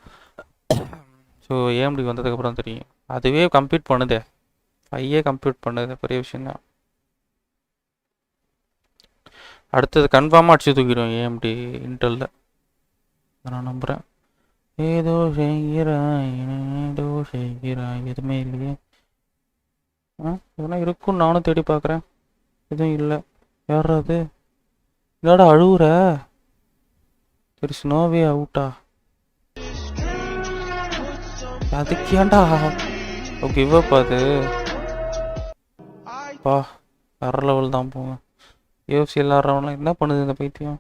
ஸோ AMD வந்ததுக்கப்புறம் தெரியும். அதுவே கம்ப்யூட் பண்ணுதே, 5 கம்ப்யூட் பண்ணுது, பெரிய விஷயம் தான். அடுத்தது கன்ஃபார்மாக அடிச்சு தூக்கிடும் AMD இன்டெல்ல, நான் நம்புகிறேன். ஏதோ செய்கிறாய் எதுவுமே இல்லையே. இதெல்லாம் இருக்குன்னு நானும் தேடி பார்க்குறேன், எதுவும் இல்லை. யாராவது என்னடா அழுவுற? சரி ஸ்னோவே அவுட்டா? அதுக்கேண்டா கிவ் அப் அது பா. வேற லெவல் தான் போங்க. UFC எல்லாறவங்களாம் என்ன பண்ணுது இந்த பைத்தியம்?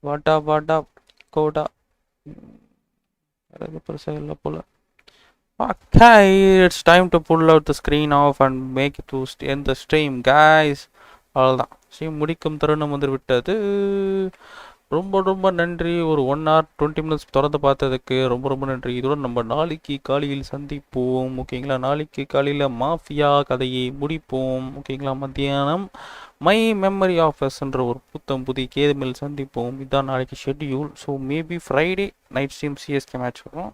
வாட்டா கோடா பெருசாக இல்லை போல. Okay, it's time to pull out the screen off and make it to end the stream, guys. அவ்வளோதான், ஸ்ட்ரீம் முடிக்கும் தருணம் வந்து விட்டது. ரொம்ப நன்றி. ஒரு 1 hour 20 minutes திறந்து பார்த்ததுக்கு ரொம்ப நன்றி. இதோட நம்ம நாளைக்கு காலையில் சந்திப்போம், ஓகேங்களா? நாளைக்கு காலையில் மாஃபியா கதையை முடிப்போம், ஓகேங்களா? மத்தியானம் மை மெமரி ஆஃபர்ஸ்ன்ற ஒரு புதிய கேமில் சந்திப்போம். இதுதான் நாளைக்கு schedule. So maybe Friday night stream CSK match வரும்,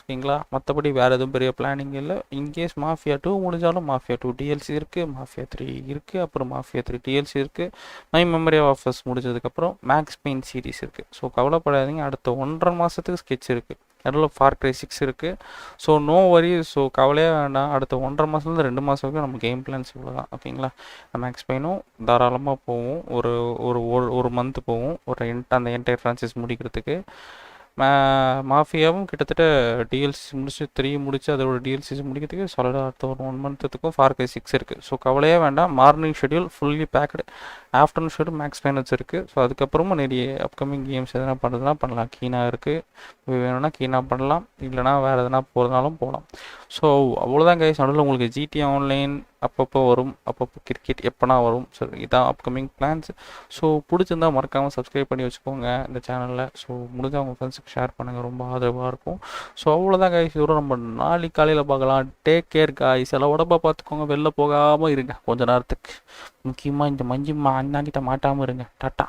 ஓகேங்களா? மற்றபடி வேறு எதுவும் பெரிய பிளானிங் இல்லை. இன்கேஸ் மாஃபியா 2 முடிஞ்சாலும் மாஃபியா 2 DLC இருக்குது, மாஃபியா 3 இருக்குது, அப்புறம் மாஃபியா 3 DLC இருக்குது. மை மெமரி ஆஃபர்ஸ் முடிஞ்சதுக்கப்புறம் மேக்ஸ் பெயின் சீரிஸ் இருக்குது. ஸோ கவலைப்படாதீங்க, அடுத்த 1.5 மாதத்துக்கு ஸ்கெட்ச் இருக்குது. நடுவில் ஃபார் கிரை 6 இருக்குது. ஸோ நோ வரி. ஸோ கவலையே வேண்டாம். அடுத்த 1.5 மாதத்துலேருந்து 2 மாதம் வரைக்கும் நம்ம கேம் பிளான்ஸ் இவ்வளோ தான், ஓகேங்களா? மேக்ஸ் பெயினும் தாராளமாக போவோம். ஒரு மந்த் போவோம், அந்த என்டையர் ஃப்ரான்ச்சைஸ் முடிக்கிறதுக்கு. மாஃபியாவும் கிட்டத்தட்ட DLC முடிச்சு 3 முடிச்சு அதோட DLCs முடிக்கிறதுக்கு சாலிடாக அடுத்த ஒரு 1 மந்த்துக்கும் ஃபார் கிரை 6 இருக்குது. ஸோ கவலையே வேண்டாம். Morning schedule fully packed, afternoon schedule max finals இருக்குது. ஸோ அதுக்கப்புறமும் நிறைய அப்கமிங் கேம்ஸ் எதனா பண்ணுறதுனா பண்ணலாம். கீனா இருக்குது, வேணும்னா கீனா பண்ணலாம், இல்லைனா வேறு எதனா போகிறதுனாலும் போகலாம். ஸோ அவ்வளோதான் கைஸ். நடுவில் உங்களுக்கு ஜிடி ஆன்லைன் அப்பப்போ வரும், அப்பப்போ கிரிக்கெட் எப்போனா வரும். ஸோ இதான் அப்கமிங் பிளான்ஸ். ஸோ பிடிச்சிருந்தா மறக்காமல் சப்ஸ்கிரைப் பண்ணி வச்சுக்கோங்க இந்த சேனலில். ஸோ முடிஞ்சால் உங்கள் ஃப்ரெண்ட்ஸுக்கு ஷேர் பண்ணுங்கள், ரொம்ப ஆதரவாக இருக்கும். ஸோ அவ்வளோதான் கைஸ். இதோட நம்ம நாளைக்கு காலையில் பார்க்கலாம். Take care guys. எல்லாம் உடம்பா பார்த்துக்கோங்க, வெளில போகாமல் இருங்க கொஞ்ச நேரத்துக்கு. முக்கியமாக இந்த மஞ்சுமா அண்ணாங்கிட்ட மாட்டாமல் இருங்க. டாட்டா.